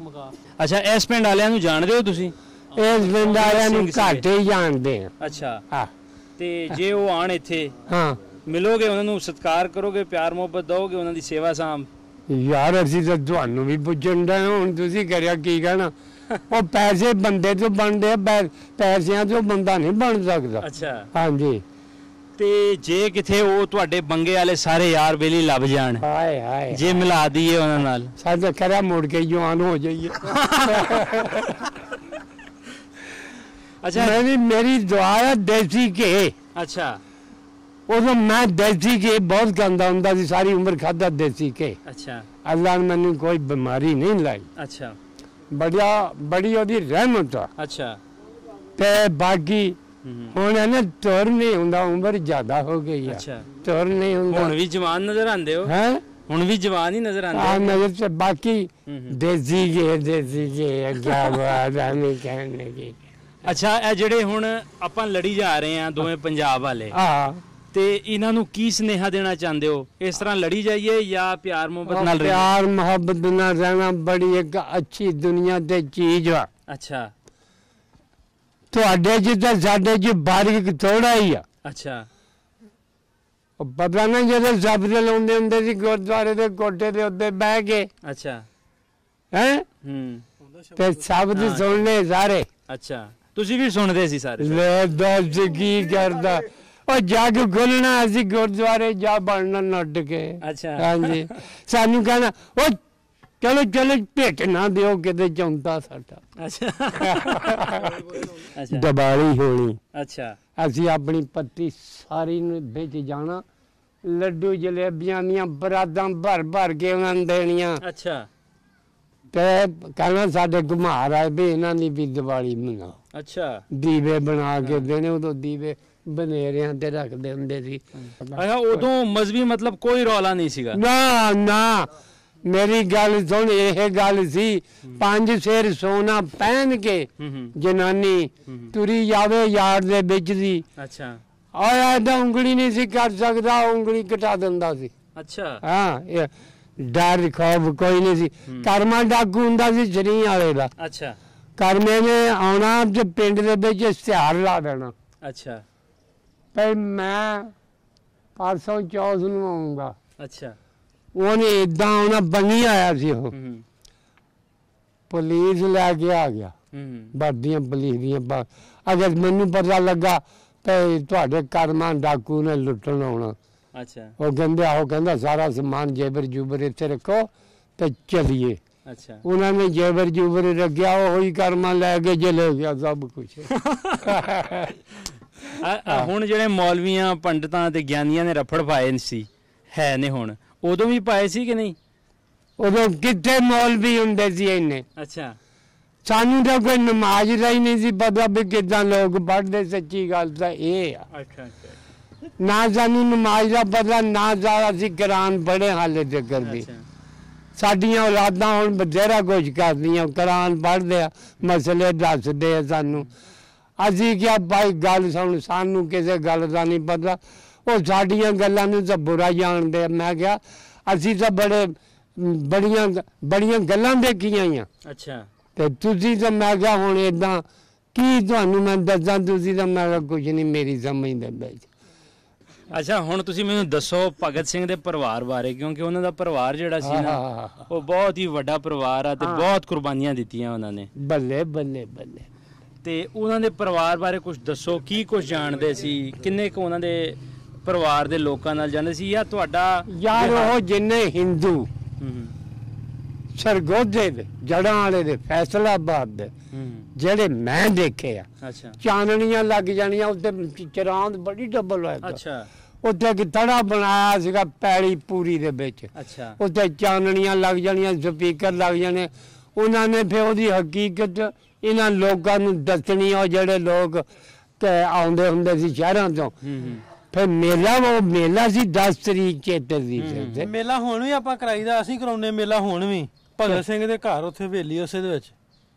ਅੱਛਾ ਇਸ ਪਿੰਡ ਵਾਲਿਆਂ ਨੂੰ ਜਾਣਦੇ ਹੋ ਤੁਸੀਂ? ਇਸ ਪਿੰਡ ਵਾਲਿਆਂ ਨੂੰ ਘੱਟ ਹੀ ਜਾਣਦੇ ਆ। ਅੱਛਾ ਹਾਂ ਤੇ ਜੇ ਉਹ ਆਣ ਇੱਥੇ, ਹਾਂ ਮਿਲੋਗੇ ਉਹਨਾਂ ਨੂੰ, ਸਤਿਕਾਰ ਕਰੋਗੇ, ਪਿਆਰ ਮੁਹੱਬਤ ਦਿਓਗੇ, ਉਹਨਾਂ ਦੀ ਸੇਵਾ ਸਾਂਭ? ਯਾਰ ਅਸੀਂ ਤਾਂ ਤੁਹਾਨੂੰ ਵੀ ਪੁੱਛਣ ਦਾ, ਹੁਣ ਤੁਸੀਂ ਕਰਿਆ ਕੀ ਕਹਿਣਾ? ਉਹ ਪੈਸੇ ਬੰਦੇ ਤੋਂ ਬਣਦੇ, ਪੈਸਿਆਂ ਤੋਂ ਬੰਦਾ ਨਹੀਂ ਬਣ ਸਕਦਾ। ਅੱਛਾ ਹਾਂਜੀ। ਤੇ ਜੇ ਕਿਥੇ ਉਹ ਤੁਹਾਡੇ ਬੰਗੇ ਵਾਲੇ ਸਾਰੇ ਯਾਰ ਬੇਲੀ ਲੱਭ ਜਾਣ, ਹਾਏ ਹਾਏ, ਜੇ ਮਿਲਾ ਦਈਏ ਉਹਨਾਂ ਨਾਲ? ਸਾਡੇ ਕਰਿਆ ਮੁੜ ਕੇ ਜਵਾਨ ਹੋ ਜਾਈਏ। ਅੱਛਾ ਮੇਰੀ ਦੁਆ ਹੈ ਦੇਸੀ ਘੇ। ਅੱਛਾ ਉਦੋਂ ਮੈਂ ਦੇਸੀ ਘੇ ਬਹੁਤ ਖਾਂਦਾ ਹੁੰਦਾ ਸੀ, ਸਾਰੀ ਉਮਰ ਖਾਦਾ ਦੇਸੀ ਘੇ। ਅੱਛਾ ਅੱਲਾਹ ਨੇ ਮੈਨੂੰ ਕੋਈ ਬਿਮਾਰੀ ਨਹੀਂ ਲਾਈ। ਅੱਛਾ ਬੜੀ ਉਹਦੀ ਰਹਿਮਤ ਆ। ਅੱਛਾ ਤੇ ਬਾਕੀ ਹੁਣ ਇਹ ਨਾ ਤੁਰ ਨਹੀਂ ਹੁੰਦਾ, ਉਮਰ ਜ਼ਿਆਦਾ ਹੋ ਗਈ ਆ। ਅੱਛਾ ਤੁਰ ਨਹੀਂ ਹੁੰਦਾ। ਹੁਣ ਵੀ ਜਵਾਨ ਨਜ਼ਰ ਆਉਂਦੇ ਹੋ? ਹੈ ਹੁਣ ਵੀ ਜਵਾਨ ਹੀ ਨਜ਼ਰ ਆ ਆਉਂਦੇ ਨਜ਼ਰ ਤੇ ਬਾਕੀ ਦੇਸੀ ਘੇ ਕਿਆ ਬਾਤ ਆ, ਨਹੀਂ ਕਹਿਣੇ ਕੀ। ਅੱਛਾ ਇਹ ਜਿਹੜੇ ਹੁਣ ਆਪਾਂ ਲੜੀ ਜਾ ਰਹੇ ਆ ਦੋਵੇਂ ਪੰਜਾਬ ਵਾਲੇ, ਆ ਤੇ ਇਹਨਾਂ ਨੂੰ ਕੀ ਸੁਨੇਹਾ ਦੇਣਾ ਚਾਹੁੰਦੇ ਹੋ? ਇਸ ਤਰ੍ਹਾਂ ਲੜੀ ਜਾਈਏ ਜਾਂ ਪਿਆਰ ਮੁਹੱਬਤ ਨਾਲ ਰਹੀਏ? ਪਿਆਰ ਮੁਹੱਬਤ ਨਾਲ ਰਹਿਣਾ ਬੜੀ ਇੱਕ ਅੱਛੀ ਦੁਨੀਆ ਤੇ ਚੀਜ਼ ਆ। ਅੱਛਾ ਤੁਹਾਡੇ ਚ ਤਾਂ ਸਾਡੇ ਚ ਬਾਰੀਕ ਥੋੜਾ ਹੀ ਆ। ਅੱਛਾ ਉਹ ਪਤਾ ਨਾ ਜਦੋਂ ਸਬਜ਼ੇ ਲਾਉਂਦੇ ਹੁੰਦੇ ਸੀ ਗੁਰਦੁਆਰੇ ਦੇ ਕੋਠੇ ਦੇ ਉੱਤੇ ਬਹਿ ਕੇ, ਅੱਛਾ ਹੈ ਹੂੰ ਤੇ ਸ਼ਬਦ ਸੁਣਨੇ ਸਾਰੇ। ਅੱਛਾ ਤੁਸੀਂ ਵੀ ਸੁਣਦੇ ਸੀ ਸਾਰੇ? ਲੈ ਦੱਸ ਕੀ ਕਰਦਾ ਉਹ ਜੱਗ ਖੁੱਲਣਾ, ਅਸੀਂ ਗੁਰਦੁਆਰੇ ਜਾ ਬਣਨਾ ਨੱਡ ਕੇ। ਅੱਛਾ ਹਾਂਜੀ ਸਾਨੂੰ ਕਹਿਣਾ ਉਹ ਚਲੋ ਚਲੋ ਭੇਟ ਨਾ ਦਿਓ ਕਿਤੇ ਚੌਂਤਾ ਸਾਡਾ। ਅੱਛਾ ਅੱਛਾ ਦੀਵਾਲੀ ਹੋਣੀ, ਅੱਛਾ ਅਸੀਂ ਆਪਣੀ ਪੱਤੀ ਸਾਰੀ ਨੂੰ ਵਿੱਚ ਜਾਣਾ, ਲੱਡੂ ਜਲੇਬੀਆਂ ਦੀਆਂ ਬਰਾਦਾਂ ਭਰ ਭਰ ਕੇ ਉਹਨਾਂ ਨੂੰ ਦੇਣੀਆਂ ਅੱਛਾ ਤੇ ਕਹਿਣਾ ਸਾਡੇ ਘੁਮਾਰ ਆਏ ਵੀ ਇਹਨਾਂ ਦੀ ਵੀ ਦੀਵਾਲੀ ਮਨਾਓ। ਅੱਛਾ ਦੀਵੇ ਬਣਾ ਕੇ ਦੇਣੇ, ਉਦੋਂ ਦੀਵੇ ਬਨੇਰਿਆਂ ਤੇ ਰੱਖਦੇ ਹੁੰਦੇ ਸੀ। ਅੱਛਾ ਉਦੋਂ ਮਜ਼ਬੀ ਮਤਲਬ ਕੋਈ ਰੌਲਾ ਨਹੀਂ ਸੀਗਾ? ਨਾ ਨਾ ਮੇਰੀ ਗੱਲ ਸੁਣ, ਇਹ ਗੱਲ ਸੀ 5 ਸੇਰ ਸੋਨਾ ਪਹਿਨ ਕੇ ਜਨਾਨੀ ਤੁਰੀ ਜਾਵੇ ਯਾਰ ਦੇ ਵਿੱਚ ਦੀ। ਅੱਛਾ ਆਇਆ ਤਾਂ ਉਂਗਲੀ ਨਹੀਂ ਸੀ ਕਰ ਸਕਦਾ, ਉਂਗਲੀ ਕਟਾ ਦਿੰਦਾ ਸੀ। ਅੱਛਾ ਹਾਂ ਇਹ ਡਰ ਖੌਫ ਕੋਈ ਨਹੀਂ ਸੀ। ਕਰਮਾ ਡਾਕੂ ਹੁੰਦਾ ਸੀ ਜਰੀ ਵਾਲੇ ਦਾ। ਅੱਛਾ ਕਰਮੇ ਨੇ ਆਉਣਾ ਤੇ ਪਿੰਡ ਦੇ ਵਿੱਚ ਇਸ਼ਤਿਹਾਰ ਲਾ ਦੇਣਾ, ਅੱਛਾ ਭਈ ਮੈਂ ਪਰਸੋਂ ਚੌਥ ਨੂੰ ਆਉਂਗਾ। ਅੱਛਾ ਉਹਨੇ ਏਦਾਂ ਆਉਣਾ, ਬਣੀ ਆਇਆ ਸੀ ਉਹ, ਪੁਲਿਸ ਲੈ ਕੇ ਆ ਗਿਆ, ਵਰਦੀਆਂ ਪੁਲਿਸ ਦੀਆਂ। ਅਗਰ ਮੈਨੂੰ ਪਤਾ ਲੱਗਾ ਤੇ ਤੁਹਾਡੇ ਕਰਮਾਂ ਡਾਕੂ ਨੇ ਲੁੱਟਣ ਆਉਣਾ। ਅੱਛਾ ਉਹ ਕਹਿੰਦੇ ਆਹੋ, ਕਹਿੰਦਾ ਸਾਰਾ ਸਮਾਨ ਜੇਬਰ ਜੂਬਰ ਇੱਥੇ ਰੱਖੋ ਤੇ ਚਲੀਏ। ਅੱਛਾ ਉਹਨਾਂ ਨੇ ਜੇਬਰ ਜੂਬਰ ਰੱਖਿਆ, ਉਹੀ ਕਰਮਾਂ ਲੈ ਕੇ ਚਲੇ ਗਿਆ ਸਭ ਕੁਛ। ਹੁਣ ਜਿਹੜੇ ਮੌਲਵੀਆਂ ਪੰਡਤਾਂ ਤੇ ਗਿਆਨੀਆਂ ਨੇ ਰਫੜ ਪਾਏ ਸੀ ਹੈ ਨੇ, ਹੁਣ ਉਦੋਂ ਵੀ ਪਾਏ ਸੀ ਕਿ ਨਹੀਂ? ਉਦੋਂ ਕਿੱਥੇ ਮੌਲਵੀ ਹੁੰਦੇ ਸੀ ਇੰਨੇ। ਅੱਛਾ ਸਾਨੂੰ ਤਾਂ ਕੋਈ ਨਮਾਜ਼ ਦਾ ਹੀ ਨਹੀਂ ਸੀ ਪਤਾ ਵੀ ਕਿੱਦਾਂ ਲੋਕ ਪੜ੍ਹਦੇ। ਸੱਚੀ ਗੱਲ ਤਾਂ ਇਹ ਆ, ਅੱਛਾ ਨਾ ਸਾਨੂੰ ਨਮਾਜ਼ ਦਾ ਪਤਾ, ਨਾ ਜ਼ਿਆਦਾ ਅਸੀਂ ਕੁਰਾਨ ਪੜ੍ਹੇ ਹਾਲੇ ਤੱਕ ਵੀ। ਸਾਡੀਆਂ ਔਲਾਦਾਂ ਹੁਣ ਬਥੇਰਾ ਕੁਝ ਕਰਦੀਆਂ, ਕੁਰਾਨ ਪੜ੍ਹਦੇ ਆ, ਮਸਲੇ ਦੱਸਦੇ ਆ ਸਾਨੂੰ। ਅਸੀਂ ਕਿਹਾ ਭਾਈ ਗੱਲ ਸੁਣ, ਸਾਨੂੰ ਕਿਸੇ ਗੱਲ ਦਾ ਨਹੀਂ ਪਤਾ, ਉਹ ਸਾਡੀਆਂ ਗੱਲਾਂ ਨੂੰ ਤਾਂ ਬੁਰਾ ਜਾਣਦੇ ਆ। ਮੈਂ ਕਿਹਾ ਅਸੀਂ ਤਾਂ ਬੜੀਆਂ ਗੱਲਾਂ ਦੇਖੀਆਂ ਆ। ਅੱਛਾ ਤੇ ਤੁਸੀਂ ਤਾਂ, ਮੈਂ ਕਿਹਾ ਹੁਣ ਏਦਾਂ ਕੀ ਤੁਹਾਨੂੰ ਮੈਂ ਦੱਸਾਂ, ਤੁਸੀਂ ਤਾਂ ਮੈਂ ਕਿਹਾ ਕੁਝ ਨਹੀਂ ਮੇਰੀ ਸਮਝ ਦੇ ਵਿੱਚ। ਅੱਛਾ ਹੁਣ ਤੁਸੀਂ ਮੈਨੂੰ ਦੱਸੋ ਭਗਤ ਸਿੰਘ ਦੇ ਪਰਿਵਾਰ ਬਾਰੇ, ਕਿਉਂਕਿ ਉਹਨਾਂ ਦਾ ਪਰਿਵਾਰ ਜਿਹੜਾ ਸੀ ਨਾ ਉਹ ਬਹੁਤ ਹੀ ਵੱਡਾ ਪਰਿਵਾਰ ਆ ਤੇ ਬਹੁਤ ਕੁਰਬਾਨੀਆਂ ਦਿੱਤੀਆਂ ਉਹਨਾਂ ਨੇ। ਬੱਲੇ ਬੱਲੇ ਬੱਲੇ। ਤੇ ਉਹਨਾਂ ਦੇ ਪਰਿਵਾਰ ਬਾਰੇ ਕੁਝ ਦੱਸੋ, ਕੀ ਕੁਝ ਜਾਣਦੇ ਸੀ, ਕਿੰਨੇ ਕੁ ਉਹਨਾਂ ਦੇ ਪਰਿਵਾਰ ਦੇ ਲੋਕਾਂ ਨਾਲ ਜਾਣਦੇ ਸੀ? ਜਾਂ ਤੁਹਾਡਾ ਯਾਰ ਉਹ ਜਿੰਨੇ ਹਿੰਦੂ ਸਰਗੋਧੇ ਦੇ ਜੜਾਂ ਵਾਲੇ ਦੇ ਫੈਸਲਾਬਾਦ ਦੇ ਜਿਹੜੇ ਮੈਂ ਦੇਖੇ ਆ, ਅੱਛਾ ਚਾਨਣੀਆਂ ਲੱਗ ਜਾਣੀਆਂ ਉੱਤੇ, ਚਰਾਂਦ ਬੜੀ ਡਬਲ ਹੋਇਆ। ਅੱਛਾ ਉੱਥੇ ਇੱਕ ਥੜਾ ਬਣਾਇਆ ਸੀਗਾ ਪੈਲੀ ਪੂਰੀ ਦੇ ਵਿੱਚ, ਅੱਛਾ ਉੱਥੇ ਚਾਨਣੀਆਂ ਲੱਗ ਜਾਣੀਆਂ, ਸਪੀਕਰ ਲੱਗ ਜਾਣੇ। ਉਹਨਾਂ ਨੇ ਫਿਰ ਉਹਦੀ ਹਕੀਕਤ ਇਹਨਾਂ ਲੋਕਾਂ ਨੂੰ ਦੱਸਣੀ। ਉਹ ਜਿਹੜੇ ਲੋਕ ਆਉਂਦੇ ਹੁੰਦੇ ਸੀ ਸ਼ਹਿਰਾਂ ਤੋਂ, ਫਿਰ ਮੇਲਾ, ਉਹ ਮੇਲਾ ਸੀ 10 ਤਰੀਕ ਚੇਤੇ ਦੀ। ਮੇਲਾ ਹੁਣ ਵੀ ਆਪਾਂ ਕਰਾਈਦਾ, ਅਸੀਂ ਕਰਾਉਨੇ ਮੇਲਾ ਹੁਣ ਵੀ ਭਗਤ ਸਿੰਘ ਦੇ ਘਰ, ਉੱਥੇ ਹਵੇਲੀ ਉਸੇ ਦੇ ਵਿੱਚ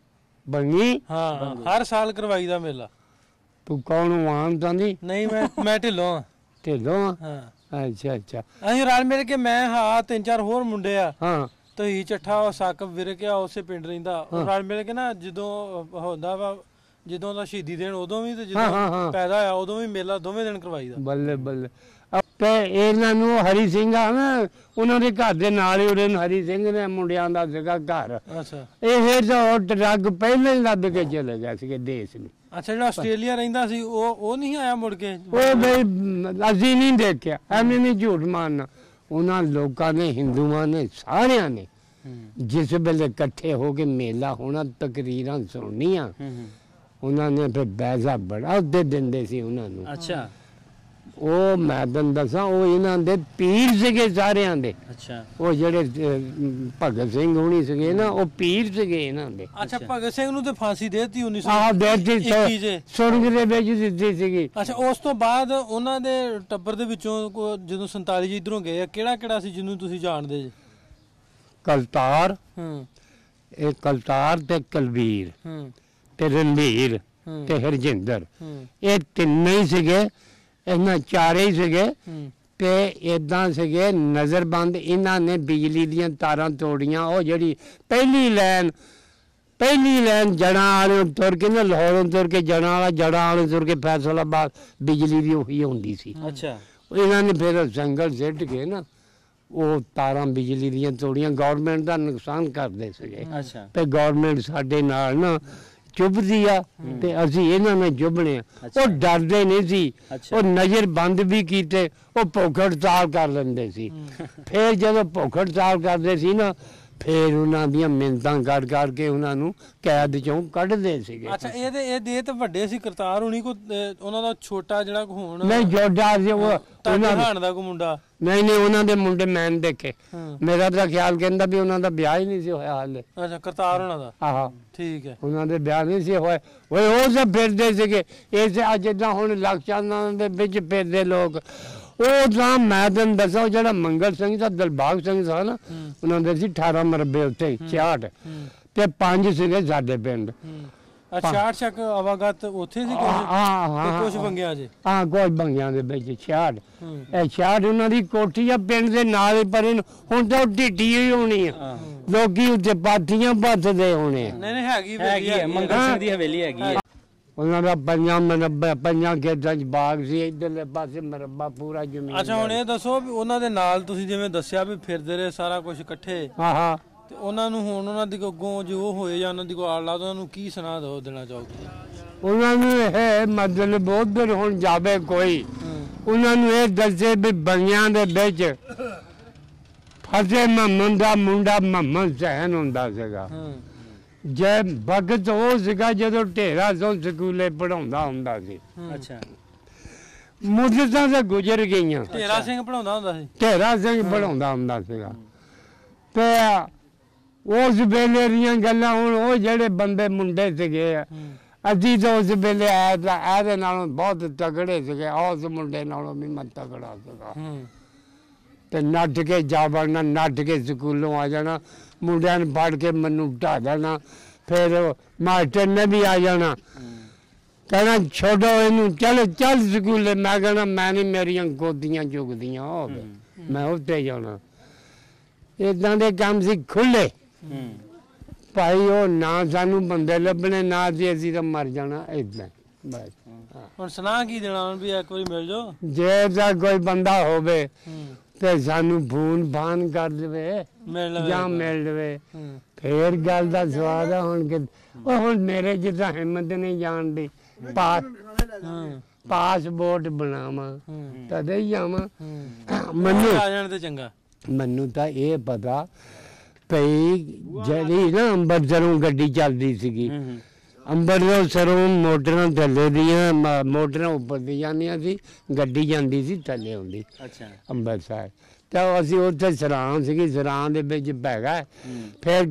ਬਣੀ। ਹਾਂ ਹਰ ਸਾਲ ਕਰਵਾਈਦਾ ਮੇਲਾ। ਤੂੰ ਕੌਣ ਆਮ ਤਾਂ ਨਹੀਂ ਮੈਂ ਢਿੱਲੋਂ ਆ। ਢਿੱਲੋਂ? ਹਾਂ ਅੱਛਾ ਅੱਛਾ। ਅਸੀਂ ਰਲ ਮਿਲ ਕੇ, ਮੈਂ ਹਾਂ 3-4 ਹੋਰ ਮੁੰਡੇ ਆ। ਹਾਂ ਤਹੀ ਚੱਠਾ, ਉਹ ਸਾਕਬ ਵਿਰਕਿਆ ਉਸੇ ਪਿੰਡ ਰਹਿੰਦਾ, ਉਹ ਰਲ ਮਿਲ ਕੇ ਨਾ ਜਦੋਂ ਹੁੰਦਾ ਵਾ, ਜਦੋਂ ਦਾ ਸ਼ਹੀਦੀ ਦੇਣ ਉਦੋਂ ਵੀ ਤੇ ਜਦੋਂ ਪੈਦਾ ਹੋਇਆ ਉਦੋਂ ਵੀ ਮੇਲਾ ਦੋਵੇਂ ਦਿਨ ਕਰਵਾਈਦਾ। ਬੱਲੇ ਬੱਲੇ। ਤੇ ਇਹਨਾਂ ਨੂੰ ਹਰੀ ਸਿੰਘ ਆ ਨਾ, ਉਹਨਾਂ ਦੇ ਘਰ ਦੇ ਨਾਲ ਹੀ ਉਹਦੇ ਹਰੀ ਸਿੰਘ ਦੇ ਮੁੰਡਿਆਂ ਦਾ ਸੀਗਾ ਘਰ। ਅੱਛਾ ਇਹ ਤਾਂ ਡਰੱਗ ਪਹਿਲਾਂ ਹੀ ਲੱਭ ਕੇ ਚਲੇ ਗਿਆ ਸੀਗੇ ਦੇਸ਼ ਨੂੰ। ਅੱਛਾ ਜਿਹੜਾ ਆਸਟ੍ਰੇਲੀਆ ਰਹਿੰਦਾ ਸੀ ਉਹ ਨਹੀਂ ਆਇਆ ਮੁੜ ਕੇ? ਉਹ ਬਈ ਅਸੀਂ ਨਹੀਂ ਦੇਖਿਆ, ਐਵੇਂ ਨਹੀਂ ਝੂਠ ਮਾਰਨਾ। ਉਹਨਾਂ ਲੋਕਾਂ ਨੇ, ਹਿੰਦੂਆਂ ਨੇ, ਸਾਰਿਆਂ ਨੇ ਜਿਸ ਵੇਲੇ ਇਕੱਠੇ ਹੋ ਕੇ ਮੇਲਾ ਹੋਣਾ, ਤਕਰੀਰਾਂ ਸੁਣਨੀਆਂ, ਉਹਨਾਂ ਨੇ ਫਿਰ ਬੈਜ਼ਾ ਬੜਾ ਉੱਤੇ ਦਿੰਦੇ ਸੀ ਉਹਨਾਂ ਨੂੰ। ਅੱਛਾ ਉਹ ਮੈਂ ਤੁਹਾਨੂੰ ਦੱਸਾਂ, ਉਹ ਇਹਨਾਂ ਦੇ ਪੀਰ ਸੀਗੇ ਸਾਰਿਆਂ ਦੇ। ਅੱਛਾ ਉਹ ਜਿਹੜੇ ਭਗਤ ਸਿੰਘ ਹੋਣੀ ਸੀਗੇ ਨਾ, ਉਹ ਪੀਰ ਸੀਗੇ ਇਹਨਾਂ ਦੇ। ਅੱਛਾ ਭਗਤ ਸਿੰਘ ਨੂੰ ਤੇ ਫਾਂਸੀ ਦੇਤੀ 1921 ਚ ਸੁਰਗ ਦੇ ਵਿੱਚ ਦਿੱਤੀ ਸੀਗੀ। ਅੱਛਾ ਉਸ ਤੋਂ ਬਾਅਦ ਉਹਨਾਂ ਦੇ ਟੱਬਰ ਦੇ ਵਿੱਚੋਂ ਜਦੋਂ 47 ਚ ਇਧਰੋਂ ਗਏ, ਕਿਹੜਾ ਸੀ ਜਿਹਨੂੰ ਤੁਸੀਂ ਜਾਣਦੇ ਜੀ? ਕਲਤਾਰ, ਇਹ ਕਲਤਾਰ ਤੇ ਕਲਵੀਰ ਤੇ ਰਣਵੀਰ ਤੇ ਹਰਜਿੰਦਰ, ਇਹ ਤਿੰਨੇ ਹੀ ਸੀਗੇ। ਇਹਨਾਂ ਚਾਰੇ ਹੀ ਸੀਗੇ ਤੇ ਇਦਾਂ ਸੀਗੇ ਨਜ਼ਰਬੰਦ। ਇਹਨਾਂ ਨੇ ਬਿਜਲੀ ਦੀਆਂ ਤਾਰਾਂ ਤੋੜੀਆਂ। ਉਹ ਜਿਹੜੀ ਪਹਿਲੀ ਲਾਈਨ ਜੜਾਂ ਵਾਲੇ ਤੁਰ ਕੇ ਨਾ, ਲਾਹੌਰੋਂ ਤੁਰ ਕੇ ਜੜਾਂ ਵਾਲੇ ਤੁਰ ਕੇ ਫੈਸਲਾਬਾਦ ਬਿਜਲੀ ਦੀ ਉਹੀ ਹੁੰਦੀ ਸੀ। ਅੱਛਾ, ਇਹਨਾਂ ਨੇ ਫਿਰ ਸੰਗਲ ਸਿੱਟ ਕੇ ਨਾ ਉਹ ਤਾਰਾਂ ਬਿਜਲੀ ਦੀਆਂ ਤੋੜੀਆਂ। ਗੌਰਮੈਂਟ ਦਾ ਨੁਕਸਾਨ ਕਰਦੇ ਸੀਗੇ। ਅੱਛਾ, ਤੇ ਗੌਰਮੈਂਟ ਸਾਡੇ ਨਾਲ ਨਾ ਚੁੱਭਦੀ ਆ ਤੇ ਅਸੀਂ ਇਹਨਾਂ ਨੇ ਚੁੱਭਣੇ ਆ। ਉਹ ਡਰਦੇ ਨਹੀਂ ਸੀ। ਉਹ ਨਜ਼ਰਬੰਦ ਵੀ ਕੀਤੇ। ਉਹ ਭੁੱਖ ਹੜਤਾਲ ਕਰ ਲੈਂਦੇ ਸੀ। ਫਿਰ ਜਦੋਂ ਭੁੱਖ ਹੜਤਾਲ ਕਰਦੇ ਸੀ ਨਾ, ਫਿਰ ਉਹਨਾਂ ਦੀਆਂ ਮਿੰਨਤਾਂ ਕਰ ਕੇ ਉਹਨਾਂ ਨੂੰ ਕੈਦ ਚੋਂ ਕੱਢਦੇ ਸੀਗੇ। ਅੱਛਾ, ਇਹ ਤਾਂ ਵੱਡੇ ਸੀ ਕਰਤਾਰ ਹੋਣੀ ਕੋ, ਉਹਨਾਂ ਦਾ ਛੋਟਾ ਜਿਹੜਾ ਹੁਣ ਨਹੀਂ ਜੋੜਾ ਸੀ ਉਹ ਉਹਨਾਂ ਦਾ ਕੋ ਮੁੰਡਾ। ਨਹੀਂ ਉਹਨਾਂ ਦੇ ਮੁੰਡੇ ਮੈਂ ਨੀ ਦੇਖੇ। ਮੇਰਾ ਤਾਂ ਖਿਆਲ ਕਹਿੰਦਾ ਵੀ ਉਹਨਾਂ ਦਾ ਵਿਆਹ ਹੀ ਨਹੀਂ ਸੀ ਹੋਇਆ ਹਾਲੇ। ਅੱਛਾ, ਕਰਤਾਰ ਉਹਨਾਂ ਦਾ। ਆਹ ਠੀਕ ਹੈ, ਉਹਨਾਂ ਦੇ ਵਿਆਹ ਨਹੀਂ ਸੀ ਹੋਏ। ਉਹ ਸਭ ਫਿਰਦੇ ਸੀਗੇ। ਇਸ ਜਿੱਦਾਂ ਹੁਣ ਇਲੈਕਸ਼ਨਾਂ ਦੇ ਵਿੱਚ ਫਿਰਦੇ ਲੋਕ। ਉਹ ਤਾਂ ਮੈਂ ਤੈਨੂੰ ਦੱਸਾਂ, ਜਿਹੜਾ ਮੰਗਲ ਸਿੰਘ ਦਾ ਦਿਲਬਾਗ ਸਿੰਘ ਸੀ ਨਾ, ਉਹਨਾਂ ਦੇ ਸੀ 18 ਮਰਬੇ ਉੱਤੇ 66 ਤੇ 5 ਸੀਗੇ ਸਾਡੇ ਪਿੰਡ। ਅੱਛਾ, 66 ਆਵਾਗਤ ਉੱਥੇ ਸੀ ਕੁਝ ਬੰਗਿਆ ਜੇ। ਹਾਂ, ਕੁਝ ਬੰਗਿਆਂ ਦੇ ਵਿੱਚ 66। ਇਹ 66 ਉਹਨਾਂ ਦੀ ਕੋਠੀ ਆ ਪਿੰਡ ਦੇ ਨਾਲ ਹੀ। ਪਰ ਹੁਣ ਤਾਂ ਢਿੱਡੀ ਹੀ ਹੋਣੀ ਆ। ਲੋਕੀ ਉੱਤੇ ਪਾਥੀਆਂ ਭੱਜਦੇ ਹੋਣੇ। ਨਹੀਂ ਹੈਗੀ ਮੰਗਲ ਸਿੰਘ ਦੀ ਹਵੇਲੀ ਹੈਗੀ ਹੈ। ਉਹਨਾਂ ਦਾ ਪੰਜਾਂ ਖੇਤਾਂ 'ਚ ਬਾਗ ਸੀ। ਇੱਧਰਲੇ ਪਾਸੇ ਮਰਬਾ ਪੂਰਾ ਜ਼ਮੀਨ। ਅੱਛਾ, ਹੁਣ ਇਹ ਦੱਸੋ ਵੀ ਉਹਨਾਂ ਦੇ ਨਾਲ ਤੁਸੀਂ ਜਿਵੇਂ ਦੱਸਿਆ ਵੀ ਫਿਰਦੇ ਰਹੇ ਸਾਰਾ ਕੁਝ ਇਕੱਠੇ। ਹਾਂ ਤੇ ਉਹਨਾਂ ਨੂੰ ਹੁਣ ਉਹਨਾਂ ਦੀ ਅੱਗੋਂ ਜੋ ਹੋਏ ਜਾਂ ਉਹਨਾਂ ਦੀ ਕੋਈ ਆਲਾ ਉਹਨਾਂ ਨੂੰ ਕੀ ਸੁਣਾ ਦੇਣਾ ਚਾਹੋਗੇ? ਉਹਨਾਂ ਨੂੰ ਇਹ ਮਤਲਬ ਉਧਰ ਹੁਣ ਜਾਵੇ ਕੋਈ, ਉਹਨਾਂ ਨੂੰ ਇਹ ਦੱਸੇ ਵੀ ਬੰਗਿਆਂ ਦੇ ਵਿੱਚ ਫਤਿਹ ਮੁਹੰਮਦ ਦਾ ਮੁੰਡਾ ਮੁਹੰਮਦ ਸੈਨ ਹੁੰਦਾ ਸੀਗਾ। ਜੇ ਵਕਤ ਉਹ ਸੀਗਾ ਜਦੋਂ ਢੇਰਾ ਤੋਂ ਸਕੂਲੇ ਪੜਾਉਂਦਾ ਹੁੰਦਾ ਸੀ। ਅੱਛਾ, ਮੁੱਦਤਾਂ ਤਾਂ ਗੁਜ਼ਰ ਗਈਆਂ। ਢੇਰਾ ਸਿੰਘ ਪੜਾਉਂਦਾ ਹੁੰਦਾ ਸੀ। ਢੇਰਾ ਸਿੰਘ ਪੜਾਉਂਦਾ ਹੁੰਦਾ ਸੀਗਾ। ਤੇ ਉਸ ਵੇਲੇ ਦੀਆਂ ਗੱਲਾਂ ਹੁਣ ਉਹ ਜਿਹੜੇ ਬੰਦੇ ਮੁੰਡੇ ਸੀਗੇ, ਅਸੀਂ ਤਾਂ ਉਸ ਵੇਲੇ ਇਹਦੇ ਨਾਲੋਂ ਬਹੁਤ ਤਗੜੇ ਸੀਗੇ। ਉਸ ਮੁੰਡੇ ਨਾਲੋਂ ਵੀ ਮੈਂ ਤਗੜਾ ਸੀਗਾ। ਤੇ ਨੱਠ ਕੇ ਜਾ ਵੜਨਾ, ਨੱਠ ਕੇ ਸਕੂਲੋਂ ਆ ਜਾਣਾ, ਮੁੰਡਿਆਂ ਨੂੰ ਫੜ ਕੇ ਮੈਨੂੰ ਢਾ ਦੇਣਾ। ਫਿਰ ਮਾਸਟਰ ਨੇ ਵੀ ਆ ਜਾਣਾ, ਕਹਿਣਾ ਛੋੜੋ ਇਹਨੂੰ, ਚੱਲ ਸਕੂਲੇ। ਮੈਂ ਕਹਿਣਾ ਮੈਂ ਨਹੀਂ, ਮੇਰੀਆਂ ਗੋਦੀਆਂ ਚੁਗਦੀਆਂ ਹੋਵੇ, ਮੈਂ ਉੱਤੇ ਜਾਣਾ। ਏਦਾਂ ਦੇ ਕੰਮ ਸੀ ਖੁੱਲੇ ਭਾਈ। ਉਹ ਨਾ ਸਾਨੂੰ ਬੰਦੇ ਲੱਭਣੇ, ਨਾ ਅਸੀਂ ਤਾਂ ਮਰ ਜਾਣਾ ਏਦਾਂ ਬਸ। ਹੁਣ ਸੁਣਾ ਕੀ ਦੇਣਾ ਵੀ ਇੱਕ ਵਾਰੀ ਮਿਲ ਜਾਓ। ਜੇ ਤਾਂ ਕੋਈ ਬੰਦਾ ਹੋਵੇ ਤੇ ਸਾਨੂੰ ਫੋਨ ਫਾਨ ਕਰ ਦੇਵੇ ਜਾਂ ਮਿਲ ਲਵੇ, ਫੇਰ ਗੱਲ ਦਾ ਸਵਾਦ ਆ। ਹੁਣ ਮੇਰੇ ਜਿੱਦਾਂ ਹਿੰਮਤ ਨਹੀਂ ਜਾਣਦੀ। ਪਾਸਪੋਰਟ ਬਣਾਵਾਂ ਤਦੇ ਹੀ ਜਾਵਾਂ। ਮੈਨੂੰ ਆ ਜਾਣ ਤੇ ਚੰਗਾ। ਮੈਨੂੰ ਤਾਂ ਇਹ ਪਤਾ ਭਈ ਜਿਹੜੀ ਨਾ ਅੰਬਰਸਰੋਂ ਗੱਡੀ ਚੱਲਦੀ ਸੀਗੀ, ਅੰਬਰਸਰੋਂ ਮੋਟਰਾਂ ਥੱਲੇ ਦੀਆਂ, ਮੋਟਰਾਂ ਉੱਪਰ ਦੀ ਜਾਂਦੀਆਂ ਸੀ, ਗੱਡੀ ਜਾਂਦੀ ਸੀ ਥੱਲੇ ਹੁੰਦੀ। ਅੱਛਾ, ਅੰਬਰਸਰ। ਤਾਂ ਅਸੀਂ ਉੱਥੇ ਸਰਾਂ ਸੀਗੀ, ਸਰਾਂ ਦੇ ਵਿੱਚ ਬਹਿ ਫਿਰ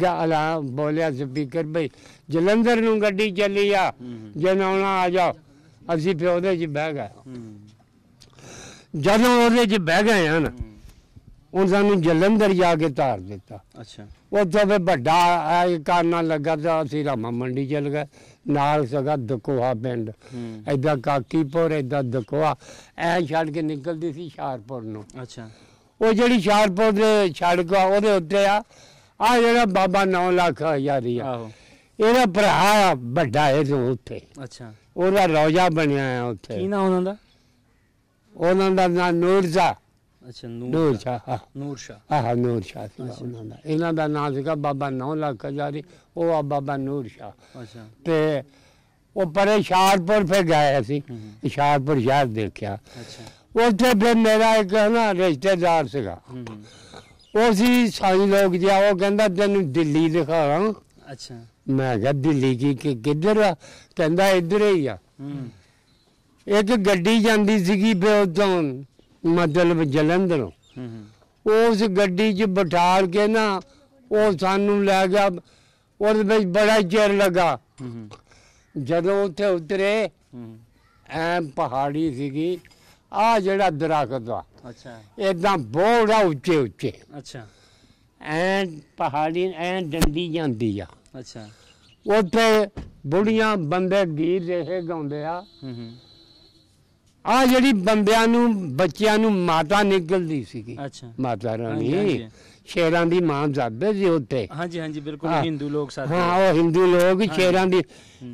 ਬੋਲਿਆ ਸਪੀਕਰ ਭਈ ਜਲੰਧਰ ਨੂੰ ਗੱਡੀ ਚੱਲੀ ਆ, ਜੇ ਆਉਣਾ ਆ ਜਾਓ। ਅਸੀਂ ਫਿਰ ਉਹਦੇ 'ਚ ਬਹਿ ਗਏ। ਜਦੋਂ ਉਹਦੇ 'ਚ ਬਹਿ ਗਏ ਹਨ, ਉਹ ਸਾਨੂੰ ਜਲੰਧਰ ਜਾ ਕੇ ਧਾਰ ਦਿੱਤਾ। ਅੱਛਾ, ਉੱਥੇ ਫਿਰ ਵੱਡਾ ਕਾਰਨਾ ਲੱਗਾ ਤਾਂ ਅਸੀਂ ਰਾਮਾ ਮੰਡੀ ਚਲ ਗਏ। ਨਾਲ ਸੀਗਾ ਦਕੋਹਾ ਪਿੰਡ, ਏਦਾਂ ਕਾਕੀਪੁਰ, ਏਦਾਂ ਦਕੋਹਾ, ਐ ਛੱਡ ਕੇ ਨਿਕਲਦੀ ਸੀ ਹੁਸ਼ਿਆਰਪੁਰ ਨੂੰ। ਅੱਛਾ, ਉਹ ਜਿਹੜੀ ਹੁਸ਼ਿਆਰਪੁਰ ਦੇ ਸੜਕ ਆ ਉਹਦੇ ਉੱਤੇ ਆ ਜਿਹੜਾ ਬਾਬਾ 9 ਲੱਖ ਹਜ਼ਾਰੀ ਆ, ਇਹਦਾ ਭਰਾ ਵੱਡਾ ਇਹ ਤੋਂ ਉੱਥੇ। ਅੱਛਾ, ਉਹਦਾ ਰੌਜਾ ਬਣਿਆ ਆ ਉੱਥੇ। ਕੀ ਨਾਮ ਉਹਨਾਂ ਦਾ? ਉਹਨਾਂ ਦਾ ਨਾਂ ਨੂਰ ਸ਼ਾਹ। ਅੱਛਾ, ਨੂਰ ਸ਼ਾਹ। ਨੂਰ ਸ਼ਾਹ। ਨੂਰ ਸ਼ਾਹ ਸੀਗਾ ਉਹਨਾਂ ਦਾ। ਇਹਨਾਂ ਦਾ ਨਾਂ ਸੀਗਾ ਬਾਬਾ 9 ਲੱਖ ਹਜ਼ਾਰੀ, ਉਹ ਆ ਬਾਬਾ ਨੂਰ ਸ਼ਾਹ। ਅੱਛਾ, ਤੇ ਉਹ ਪਰੇ ਹੁਸ਼ਿਆਰਪੁਰ ਫਿਰ ਗਏ ਅਸੀਂ, ਹੁਸ਼ਿਆਰਪੁਰ ਸ਼ਹਿਰ ਦੇਖਿਆ। ਅੱਛਾ, ਉੱਥੇ ਫਿਰ ਮੇਰਾ ਇੱਕ ਨਾ ਰਿਸ਼ਤੇਦਾਰ ਸੀਗਾ, ਉਹ ਸੀ ਸਾਈ ਲੋਕ ਜਿਹਾ। ਉਹ ਕਹਿੰਦਾ ਤੈਨੂੰ ਦਿੱਲੀ ਦਿਖਾਵਾਂ। ਅੱਛਾ, ਮੈਂ ਕਿਹਾ ਦਿੱਲੀ ਕਿੱਧਰ ਆ? ਕਹਿੰਦਾ ਇੱਧਰ ਹੀ ਆ। ਇੱਕ ਗੱਡੀ ਜਾਂਦੀ ਸੀਗੀ ਫਿਰ ਉੱਥੋਂ, ਮਤਲਬ ਜਲੰਧਰੋਂ। ਉਸ ਗੱਡੀ 'ਚ ਬਿਠਾਲ ਕੇ ਨਾ ਉਹ ਸਾਨੂੰ ਲੈ ਗਿਆ। ਉਹਦੇ ਵਿੱਚ ਬੜਾ ਚਿਰ ਲੱਗਾ। ਜਦੋਂ ਉੱਥੇ ਉਤਰੇ, ਐ ਪਹਾੜੀ ਸੀਗੀ, ਆ ਜਿਹੜਾ ਦਰਖਤ ਆ, ਅੱਛਾ, ਏਦਾਂ ਬੋੜਾ ਉੱਚੇ ਉੱਚੇ। ਅੱਛਾ, ਐ ਪਹਾੜੀ ਐ ਡੰਡੀ ਜਾਂਦੀ ਆ। ਅੱਛਾ, ਉੱਥੇ ਬੁੜੀਆਂ ਬੰਦੇ ਗੀਤ ਇਹ ਗਾਉਂਦੇ ਆ। ਆ ਜਿਹੜੀ ਬੰਦਿਆਂ ਨੂੰ ਬੱਚਿਆਂ ਨੂੰ ਮਾਤਾ ਨਿਕਲਦੀ ਸੀਗੀ ਅੱਛਾ ਮਾਤਾ ਹਾਂਜੀ, ਰਾਣੀ ਹਾਂਜੀ। ਸ਼ੇਰਾਂ ਦੀ ਮਾਂ ਜਾਂਦੇ ਸੀ ਉੱਤੇ ਹਾਂਜੀ ਹਾਂਜੀ ਬਿਲकुल ਹਾਂ। ਹਿੰਦੂ ਲੋਕ ਸਾਥ ਹਾਂ ਉਹ ਹਿੰਦੂ ਲੋਕ ਸ਼ੇਰਾਂ ਦੀ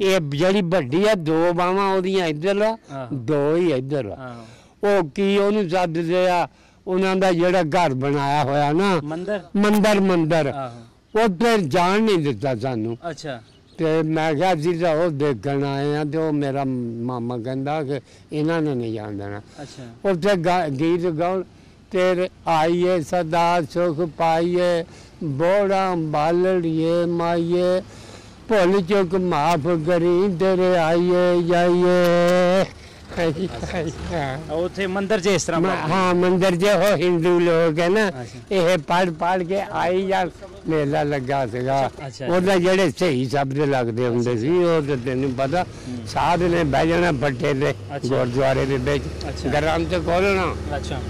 ਇਹ ਜਿਹੜੀ ਵੱਡੀ ਆ 2 ਬਾਹਾਂ ਉਹਦੀਆਂ ਇੱਧਰ ਆ ਆਹੋ। 2 ਹੀ ਇੱਧਰ ਆ ਆਹੋ ਉਹ ਕੀ ਉਹਨੂੰ ਸੱਦਦੇ ਆ ਉਹਨਾਂ ਦਾ ਜਿਹੜਾ ਘਰ ਬਣਾਇਆ ਹੋਇਆ ਨਾ ਮੰਦਰ ਮੰਦਰ ਆਹੋ ਉੱਥੇ ਜਾਣ ਨਹੀਂ ਦਿੱਤਾ ਸਾਨੂੰ ਅੱਛਾ ਤੇ ਮੈਂ ਕਿਹਾ ਜੀ ਤਾਂ ਉਹ ਦੇਖਣ ਆਏ ਆ ਤੇ ਉਹ ਮੇਰਾ ਮਾਮਾ ਕਹਿੰਦਾ ਕਿ ਇਹਨਾਂ ਨੇ ਨਹੀਂ ਜਾਣ ਦੇਣਾ ਅੱਛਾ ਉੱਥੇ ਗੀਤ ਗਾਉਣ ਤੇਰੇ ਆਈਏ ਸਦਾ ਸੁਖ ਪਾਈਏ ਬੋੜਾ ਬਾਲੜੀਏ ਮਾਈਏ ਭੁੱਲ ਚੁੱਕ ਮਾਫ ਕਰੀ ਤੇਰੇ ਆਈਏ ਜਾਈਏ ਉੱਥੇ ਮੰਦਰ 'ਚ ਇਸ ਤਰ੍ਹਾਂ ਹਾਂ ਮੰਦਰ 'ਚ ਉਹ ਹਿੰਦੂ ਲੋਕ ਹੈ ਨਾ ਅੱਛਾ। ਇਹ ਪੜ ਕੇ ਆਈ ਜਾਂ ਮੇਲਾ ਲੱਗਾ ਸੀਗਾ ਅੱਛਾ। ਉਹਦਾ ਜਿਹੜੇ ਸਹੀ ਸ਼ਬਦ ਲੱਗਦੇ ਹੁੰਦੇ ਸੀ ਉਹ ਤੇ ਤੈਨੂੰ ਪਤਾ ਸਾਧ ਨੇ ਬਹਿ ਜਾਣਾ ਫੱਟੇ ਤੇ ਅੱਛਾ। ਗੁਰਦੁਆਰੇ ਦੇ ਵਿੱਚ ਅੱਛਾ। ਗ੍ਰੰਥ ਖੋਲਣਾ ਅੱਛਾ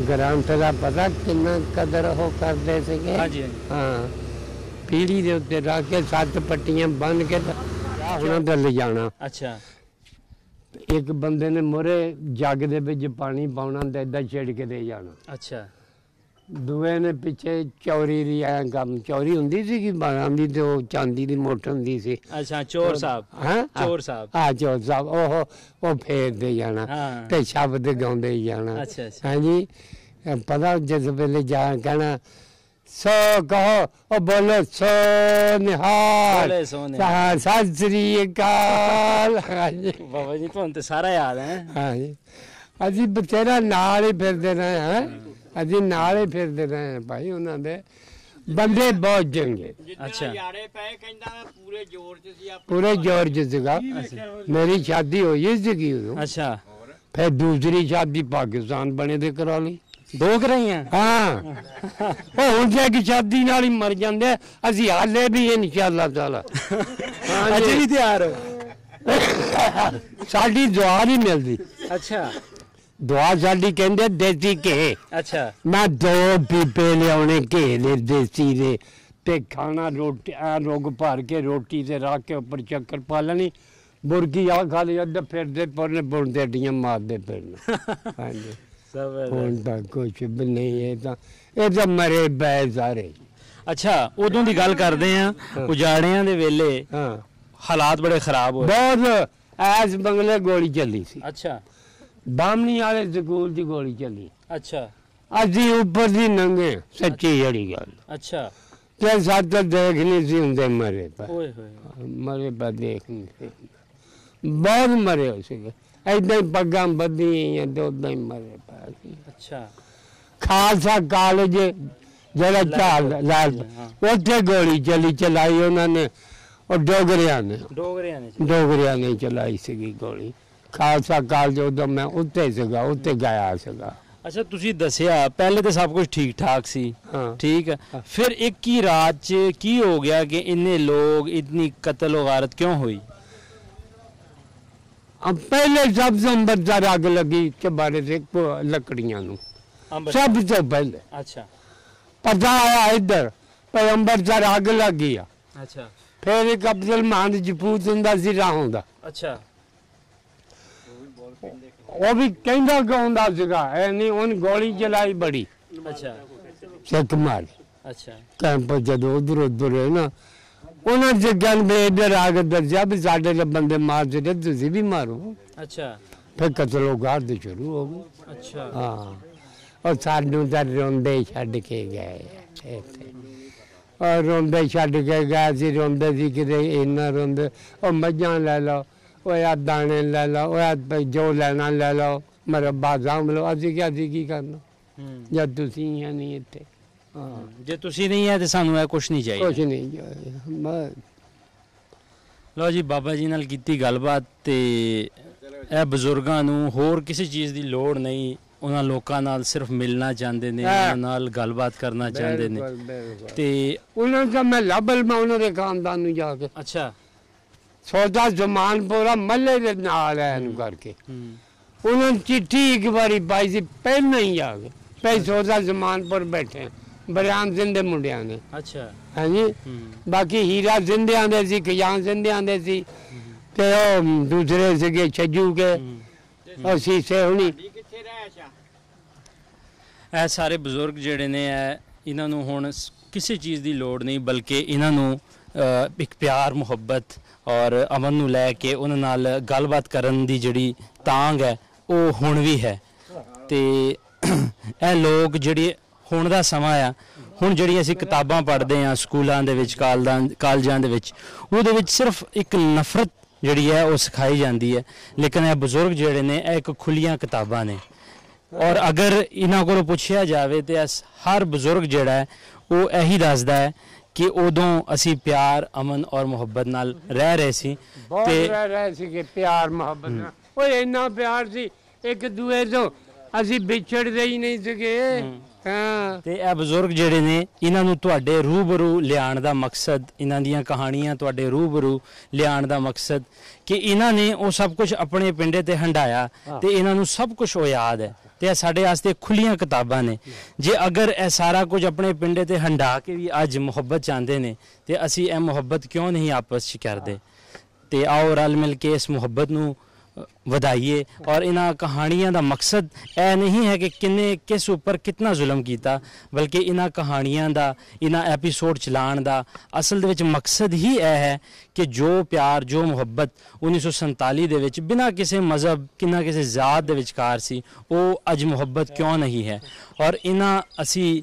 ਗ੍ਰੰਥ ਦਾ ਪਤਾ ਕਿੰਨਾ ਕਦਰ ਉਹ ਕਰਦੇ ਸੀਗੇ ਹਾਂਜੀ ਹਾਂਜੀ ਹਾਂ ਪੀੜੀ ਦੇ ਉੱਤੇ ਰੱਖ ਕੇ 7 ਪੱਟੀਆਂ ਬੰਨ ਕੇ ਉਹਨਾਂ ਦਾ ਲਿਜਾਣਾ ਅੱਛਾ ਇੱਕ ਬੰਦੇ ਨੇ ਮੋਰੇ ਜੱਗ ਦੇ ਵਿੱਚ ਪਾਣੀ ਪਾਉਣਾ ਤੇ ਏਦਾਂ ਛਿੜਕ ਦੇ ਜਾਣਾ ਅੱਛਾ ਦੂਏ ਨੇ ਪਿੱਛੇ ਚੌਰੀ ਦੀ ਐ ਕੰਮ ਚੌਰੀ ਹੁੰਦੀ ਸੀ ਕਿ ਬਾਰਾਂ ਦੀ ਤੇ ਉਹ ਚਾਂਦੀ ਦੀ ਮੋਟ ਹੁੰਦੀ ਸੀ ਅੱਛਾ ਚੋਰ ਸਾਹਿਬ ਹਾਂ ਚੋਰ ਸਾਹਿਬ ਹਾਂ ਚੋਰ ਸਾਹਿਬ ਉਹ ਫੇਰਦੇ ਜਾਣਾ ਹਾਂ ਤੇ ਸ਼ਬਦ ਗਾਉਂਦੇ ਹੀ ਜਾਣਾ ਅੱਛਾ ਅੱਛਾ ਹਾਂਜੀ ਪਤਾ ਜਿਸ ਵੇਲੇ ਜਾ ਕਹਿਣਾ ਸੋ ਕਹੋ ਉਹ ਬੋਲੋ ਸੋ ਨਿਹਾਲ ਬੋਲੇ ਸੋਨੇ ਸਤਿ ਸ੍ਰੀ ਅਕਾਲ ਹਾਂਜੀ ਬਾਬਾ ਜੀ ਤੁਹਾਨੂੰ ਤੇ ਸਾਰਾ ਯਾਦ ਹੈ ਹਾਂਜੀ ਅਸੀਂ ਬਥੇਰਾ ਨਾਲ ਹੀ ਫਿਰਦੇ ਰਹੇ ਹਾਂ ਅਸੀਂ ਨਾਲ ਹੀ ਫਿਰਦੇ ਰਹੇ ਹਾਂ ਭਾਈ ਉਹਨਾਂ ਦੇ ਬੰਦੇ ਬਹੁਤ ਚੰਗੇ ਅੱਛਾ ਯਾਰੇ ਪਏ ਕਹਿੰਦਾ ਪੂਰੇ ਜ਼ੋਰ 'ਚ ਸੀ ਪੂਰੇ ਜ਼ੋਰ 'ਚ ਸੀਗਾ ਮੇਰੀ ਸ਼ਾਦੀ ਹੋਈ ਸੀਗੀ ਉਦੋਂ ਅੱਛਾ ਫਿਰ ਦੂਸਰੀ ਸ਼ਾਦੀ ਪਾਕਿਸਤਾਨ ਬਣੇ ਤੇ ਕਰਾ ਲਈ 2 ਕਰਾਈਆਂ ਹਾਂ ਉਹ ਹੁਣ ਜੇ ਕਿ ਸ਼ਾਦੀ ਨਾਲ ਹੀ ਮਰ ਜਾਂਦੇ ਆ, ਅਸੀਂ ਹਾਲੇ ਵੀ ਇਨਸ਼ਾਅੱਲਾ ਤਾਲਾ ਅਜੇ ਵੀ ਤਿਆਰ ਹੋ ਸਾਡੀ ਦੁਆ ਨਹੀਂ ਮਿਲਦੀ ਅੱਛਾ ਦੁਆ ਸਾਡੀ ਕਹਿੰਦੇ ਦੇਸੀ ਘੇ ਅੱਛਾ ਮੈਂ 2 ਪੀਪੇ ਲਿਆਉਣੇ ਘੇ ਦੇ ਦੇਸੀ ਦੇ ਤੇ ਖਾਣਾ ਰੋਟੀ ਰੋਗ ਭਰ ਕੇ ਰੋਟੀ ਤੇ ਰੱਖ ਕੇ ਉੱਪਰ ਚੱਕਰ ਪਾ ਲੈਣੀ ਮੁਰਗੀ ਆ ਖਾ ਲਈ ਅੱਧ ਫਿਰਦੇ ਪਰਨੇ ਬੁਣਦੇ ਅੱਡੀਆਂ ਮਾਰਦੇ ਫਿਰਨਾ ਹਾਂਜੀ ਹੁਣ ਤਾਂ ਕੁਛ ਵੀ ਨਹੀਂ ਇਹ ਤਾਂ ਮਰੇ ਪਏ ਸਾਰੇ ਅੱਛਾ ਉਦੋਂ ਦੀ ਗੱਲ ਕਰਦੇ ਆ ਉਜਾੜਿਆਂ ਦੇ ਵੇਲੇ ਹਾਂ ਹਾਲਾਤ ਬੜੇ ਖਰਾਬ ਹੋਏ ਬਹੁਤ ਐਸ ਬੰਗਲੇ ਗੋਲੀ ਚੱਲੀ ਸੀ ਅੱਛਾ ਬਾਮਣੀ ਵਾਲੇ ਸਕੂਲ ਦੀ ਗੋਲੀ ਚੱਲੀ ਅੱਛਾ ਅਸੀਂ ਉੱਪਰ ਦੀ ਨੰਗੇ ਸੱਚੀ ਜਿਹੜੀ ਗੱਲ ਅੱਛਾ ਤੇ ਸਾਥ ਦੇਖ ਨਹੀਂ ਸੀ ਹੁੰਦੇ ਮਰੇ ਪਏ ਓਏ ਹੋਏ ਮਰੇ ਪਾ ਦੇਖ ਨਹੀਂ ਸੀ ਬਹੁਤ ਮਰੇ ਹੋ ਸੀਗੇ ਏਦਾਂ ਹੀ ਪੱਗਾਂ ਬੱਧੀਆਂ ਤੇ ਉਦਾਂ ਹੀ ਮਰੇ ਪਏ ਸੀ ਅੱਛਾ ਖਾਲਸਾ ਕਾਲਜ ਜਿਹੜਾ ਝਾਲ ਲਾਲ ਉੱਥੇ ਗੋਲੀ ਚਲਾਈ ਉਹਨਾਂ ਨੇ ਉਹ ਡੋਗਰਿਆਂ ਨੇ ਚਲਾਈ ਸੀਗੀ ਗੋਲੀ ਖਾਲਸਾ ਕਾਲਜ ਉਦੋਂ ਮੈਂ ਉੱਤੇ ਸੀਗਾ ਉੱਤੇ ਗਿਆ ਸੀਗਾ ਅੱਛਾ ਤੁਸੀਂ ਦੱਸਿਆ ਪਹਿਲੇ ਤਾਂ ਸਭ ਕੁਝ ਠੀਕ ਠਾਕ ਸੀ ਹਾਂ ਠੀਕ ਹੈ ਫਿਰ ਇੱਕ ਹੀ ਰਾਤ 'ਚ ਕੀ ਹੋ ਗਿਆ ਕਿ ਇੰਨੇ ਲੋਕ ਇਤਨੀ ਕਤਲ ਵਗਾਰਤ ਕਿਉਂ ਹੋਈ अब पहले सबसे अंबरसर आग लगी चबारे से लकड़ियां सब से पहले अच्छा पता आया इधर पर अंबरसर आग लग गया अच्छा फिर एक अब्दुल मान जपूत हुंदा सी राहों दा अच्छा वो भी कहंदा गाउंदा सीगा ऐ नहीं उन गोली चलाई बड़ी अच्छा सिख मार अच्छा कैंप जदों उधर है ना उन्होंने जगन में इधर आके दसिया भी साढ़े बंदे मार चुके तुम भी मारो अच्छा फिर कतलो गाड़ शुरू हो गई अच्छा हाँ और सानू तो रोंदे छड़ के गए और रोंदे छड़ के गए सी रोंदे सी कि इन्ना रोंदे और मझां ले लो वो या दाने ले लो वो या जो लेना ले लो मरब्बा साम लो असी क्या सी की करना जब तुसी है नहीं इत्थे ਜੇ ਤੁਸੀਂ ਨਹੀਂ ਹੈ ਤੇ ਸਾਨੂੰ ਇਹ ਕੁਝ ਨਹੀਂ ਚਾਹੀਦਾ ਕੁਝ ਨਹੀਂ ਲਓ ਜੀ ਬਾਬਾ ਜੀ ਨਾਲ ਕੀਤੀ ਗੱਲਬਾਤ ਤੇ ਇਹ ਬਜ਼ੁਰਗਾਂ ਨੂੰ ਹੋਰ ਕਿਸੇ ਚੀਜ਼ ਦੀ ਲੋੜ ਨਹੀਂ ਉਹਨਾਂ ਲੋਕਾਂ ਨਾਲ ਸਿਰਫ ਮਿਲਣਾ ਚਾਹੁੰਦੇ ਨੇ ਉਹਨਾਂ ਨਾਲ ਗੱਲਬਾਤ ਕਰਨਾ ਚਾਹੁੰਦੇ ਨੇ ਤੇ ਉਹਨਾਂ ਦਾ ਮੈਂ ਲੱਭਲ ਮੈਂ ਉਹਨਾਂ ਦੇ ਖਾਨਦਾਨ ਨੂੰ ਜਾ ਕੇ ਅੱਛਾ ਸੌਦਾ ਜ਼ਮਾਨਪੁਰਾ ਮੱਲੇ ਦੇ ਨਾਲ ਹੈ ਇਹਨੂੰ ਕਰਕੇ ਉਹਨਾਂ ਨੇ ਚਿੱਠੀ ਇੱਕ ਵਾਰੀ ਪਾਈ ਸੀ ਪਹਿਲਾਂ ਹੀ ਆ ਗਏ ਪੈ ਸੌਦਾ ਜ਼ਮਾਨਪੁਰ ਬੈਠੇ ਬਰਿਆਮ ਜ਼ਿੰਦੇ ਮੁੰਡਿਆਂ ਨੇ ਅੱਛਾ ਹਾਂਜੀ ਬਾਕੀ ਹੀਰਾ ਜ਼ਿੰਦੇ ਆਂਦੇ ਸੀ ਖਿਆਨ ਜ਼ਿੰਦੇ ਆਂਦੇ ਸੀ ਤੇ ਉਹ ਦੂਸਰੇ ਸੀਗੇ ਛੱਜੂ ਕੇ ਅਸੀਸੇ ਹੁਣੀ ਕਿੱਥੇ ਰਹਿ ਅੱਛਾ ਇਹ ਸਾਰੇ ਬਜ਼ੁਰਗ ਜਿਹੜੇ ਨੇ ਇਹਨਾਂ ਨੂੰ ਹੁਣ ਕਿਸੇ ਚੀਜ਼ ਦੀ ਲੋੜ ਨਹੀਂ, ਬਲਕਿ ਇਹਨਾਂ ਨੂੰ ਇੱਕ ਪਿਆਰ ਮੁਹੱਬਤ ਔਰ ਅਮਨ ਨੂੰ ਲੈ ਕੇ ਉਹਨਾਂ ਨਾਲ ਗੱਲਬਾਤ ਕਰਨ ਦੀ ਜਿਹੜੀ ਤਾਂਘ ਹੈ ਉਹ ਹੁਣ ਵੀ ਹੈ। ਤੇ ਇਹ ਲੋਕ ਜਿਹੜੇ ਹੁਣ ਦਾ ਸਮਾਂ ਆ, ਹੁਣ ਜਿਹੜੀ ਅਸੀਂ ਕਿਤਾਬਾਂ ਪੜ੍ਹਦੇ ਹਾਂ ਸਕੂਲਾਂ ਦੇ ਵਿੱਚ, ਕਾਲਜਾਂ ਦੇ ਵਿੱਚ, ਉਹਦੇ ਵਿੱਚ ਸਿਰਫ ਇੱਕ ਨਫ਼ਰਤ ਜਿਹੜੀ ਹੈ ਉਹ ਸਿਖਾਈ ਜਾਂਦੀ ਹੈ। ਲੇਕਿਨ ਇਹ ਬਜ਼ੁਰਗ ਜਿਹੜੇ ਨੇ ਇਹ ਇੱਕ ਖੁੱਲੀਆਂ ਕਿਤਾਬਾਂ ਨੇ। ਔਰ ਅਗਰ ਇਹਨਾਂ ਕੋਲੋਂ ਪੁੱਛਿਆ ਜਾਵੇ ਤੇ ਹਰ ਬਜ਼ੁਰਗ ਜਿਹੜਾ ਹੈ ਉਹ ਇਹੀ ਦੱਸਦਾ ਹੈ ਕਿ ਉਦੋਂ ਅਸੀਂ ਪਿਆਰ ਅਮਨ ਔਰ ਮੁਹੱਬਤ ਨਾਲ ਰਹਿ ਰਹੇ ਸੀ ਤੇ ਰਹਿ ਰਹੇ ਸੀ ਕਿ ਪਿਆਰ ਮੁਹੱਬਤ ਨਾਲ। ਓਏ ਇੰਨਾ ਪਿਆਰ ਸੀ ਇੱਕ ਦੂਏ ਤੋਂ, ਅਸੀਂ ਵਿਛੜਦੇ ਹੀ ਨਹੀਂ ਸੀਗੇ। ਹਾਂ ਤੇ ਇਹ ਬਜ਼ੁਰਗ ਜਿਹੜੇ ਨੇ ਇਹਨਾਂ ਨੂੰ ਤੁਹਾਡੇ ਰੂਬਰੂ ਲਿਆਉਣ ਦਾ ਮਕਸਦ, ਇਹਨਾਂ ਦੀਆਂ ਕਹਾਣੀਆਂ ਤੁਹਾਡੇ ਰੂਬਰੂ ਲਿਆਉਣ ਦਾ ਮਕਸਦ ਕਿ ਇਹਨਾਂ ਨੇ ਉਹ ਸਭ ਕੁਝ ਆਪਣੇ ਪਿੰਡੇ ਤੇ ਹੰਡਾਇਆ ਤੇ ਇਹਨਾਂ ਨੂੰ ਸਭ ਕੁਝ ਉਹ ਯਾਦ ਹੈ ਤੇ ਇਹ ਸਾਡੇ ਵਾਸਤੇ ਖੁੱਲੀਆਂ ਕਿਤਾਬਾਂ ਨੇ। ਜੇ ਅਗਰ ਇਹ ਸਾਰਾ ਕੁਝ ਆਪਣੇ ਪਿੰਡੇ ਤੇ ਹੰਡਾ ਕੇ ਵੀ ਅੱਜ ਮੁਹੱਬਤ ਚਾਹੁੰਦੇ ਨੇ ਤੇ ਅਸੀਂ ਇਹ ਮੁਹੱਬਤ ਕਿਉਂ ਨਹੀਂ ਆਪਸ 'ਚ ਕਰਦੇ। ਤੇ ਆਓ ਰਲ ਮਿਲ ਕੇ ਇਸ ਮੁਹੱਬਤ ਨੂੰ ਵਧਾਈਏ। ਔਰ ਇਹਨਾਂ ਕਹਾਣੀਆਂ ਦਾ ਮਕਸਦ ਇਹ ਨਹੀਂ ਹੈ ਕਿ ਕਿੰਨੇ ਕਿਸ ਉੱਪਰ ਕਿੰਨਾ ਜ਼ੁਲਮ ਕੀਤਾ, ਬਲਕਿ ਇਹਨਾਂ ਕਹਾਣੀਆਂ ਦਾ, ਇਹਨਾਂ ਐਪੀਸੋਡ ਚਲਾਉਣ ਦਾ ਅਸਲ ਦੇ ਵਿੱਚ ਮਕਸਦ ਹੀ ਇਹ ਹੈ ਕਿ ਜੋ ਪਿਆਰ, ਜੋ ਮੁਹੱਬਤ 1947 ਦੇ ਵਿੱਚ ਬਿਨਾਂ ਕਿਸੇ ਮਜ਼ਹਬ, ਬਿਨਾਂ ਕਿਸੇ ਜ਼ਾਤ ਦੇ ਵਿਚਕਾਰ ਸੀ, ਉਹ ਅੱਜ ਮੁਹੱਬਤ ਕਿਉਂ ਨਹੀਂ ਹੈ। ਔਰ ਇਹਨਾਂ ਅਸੀਂ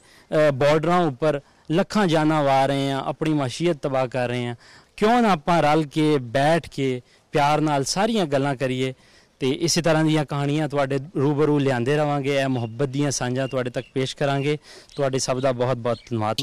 ਬਾਰਡਰਾਂ ਉੱਪਰ ਲੱਖਾਂ ਜਾਨਾਂ ਵਾ ਰਹੇ ਹਾਂ, ਆਪਣੀ ਮਾਸ਼ੀਅਤ ਤਬਾਹ ਕਰ ਰਹੇ ਹਾਂ। ਕਿਉਂ ਨਾ ਆਪਾਂ ਰਲ ਕੇ ਬੈਠ ਕੇ ਪਿਆਰ ਨਾਲ ਸਾਰੀਆਂ ਗੱਲਾਂ ਕਰੀਏ ਤੇ ਇਸੇ ਤਰ੍ਹਾਂ ਦੀਆਂ ਕਹਾਣੀਆਂ ਤੁਹਾਡੇ ਰੂਬਰੂ ਲਿਆਂਦੇ ਰਵਾਂਗੇ। ਇਹ ਮੁਹੱਬਤ ਦੀਆਂ ਸਾਂਝਾਂ ਤੁਹਾਡੇ ਤੱਕ ਪੇਸ਼ ਕਰਾਂਗੇ। ਤੁਹਾਡੇ ਸਭ ਦਾ ਬਹੁਤ ਬਹੁਤ ਧੰਨਵਾਦ।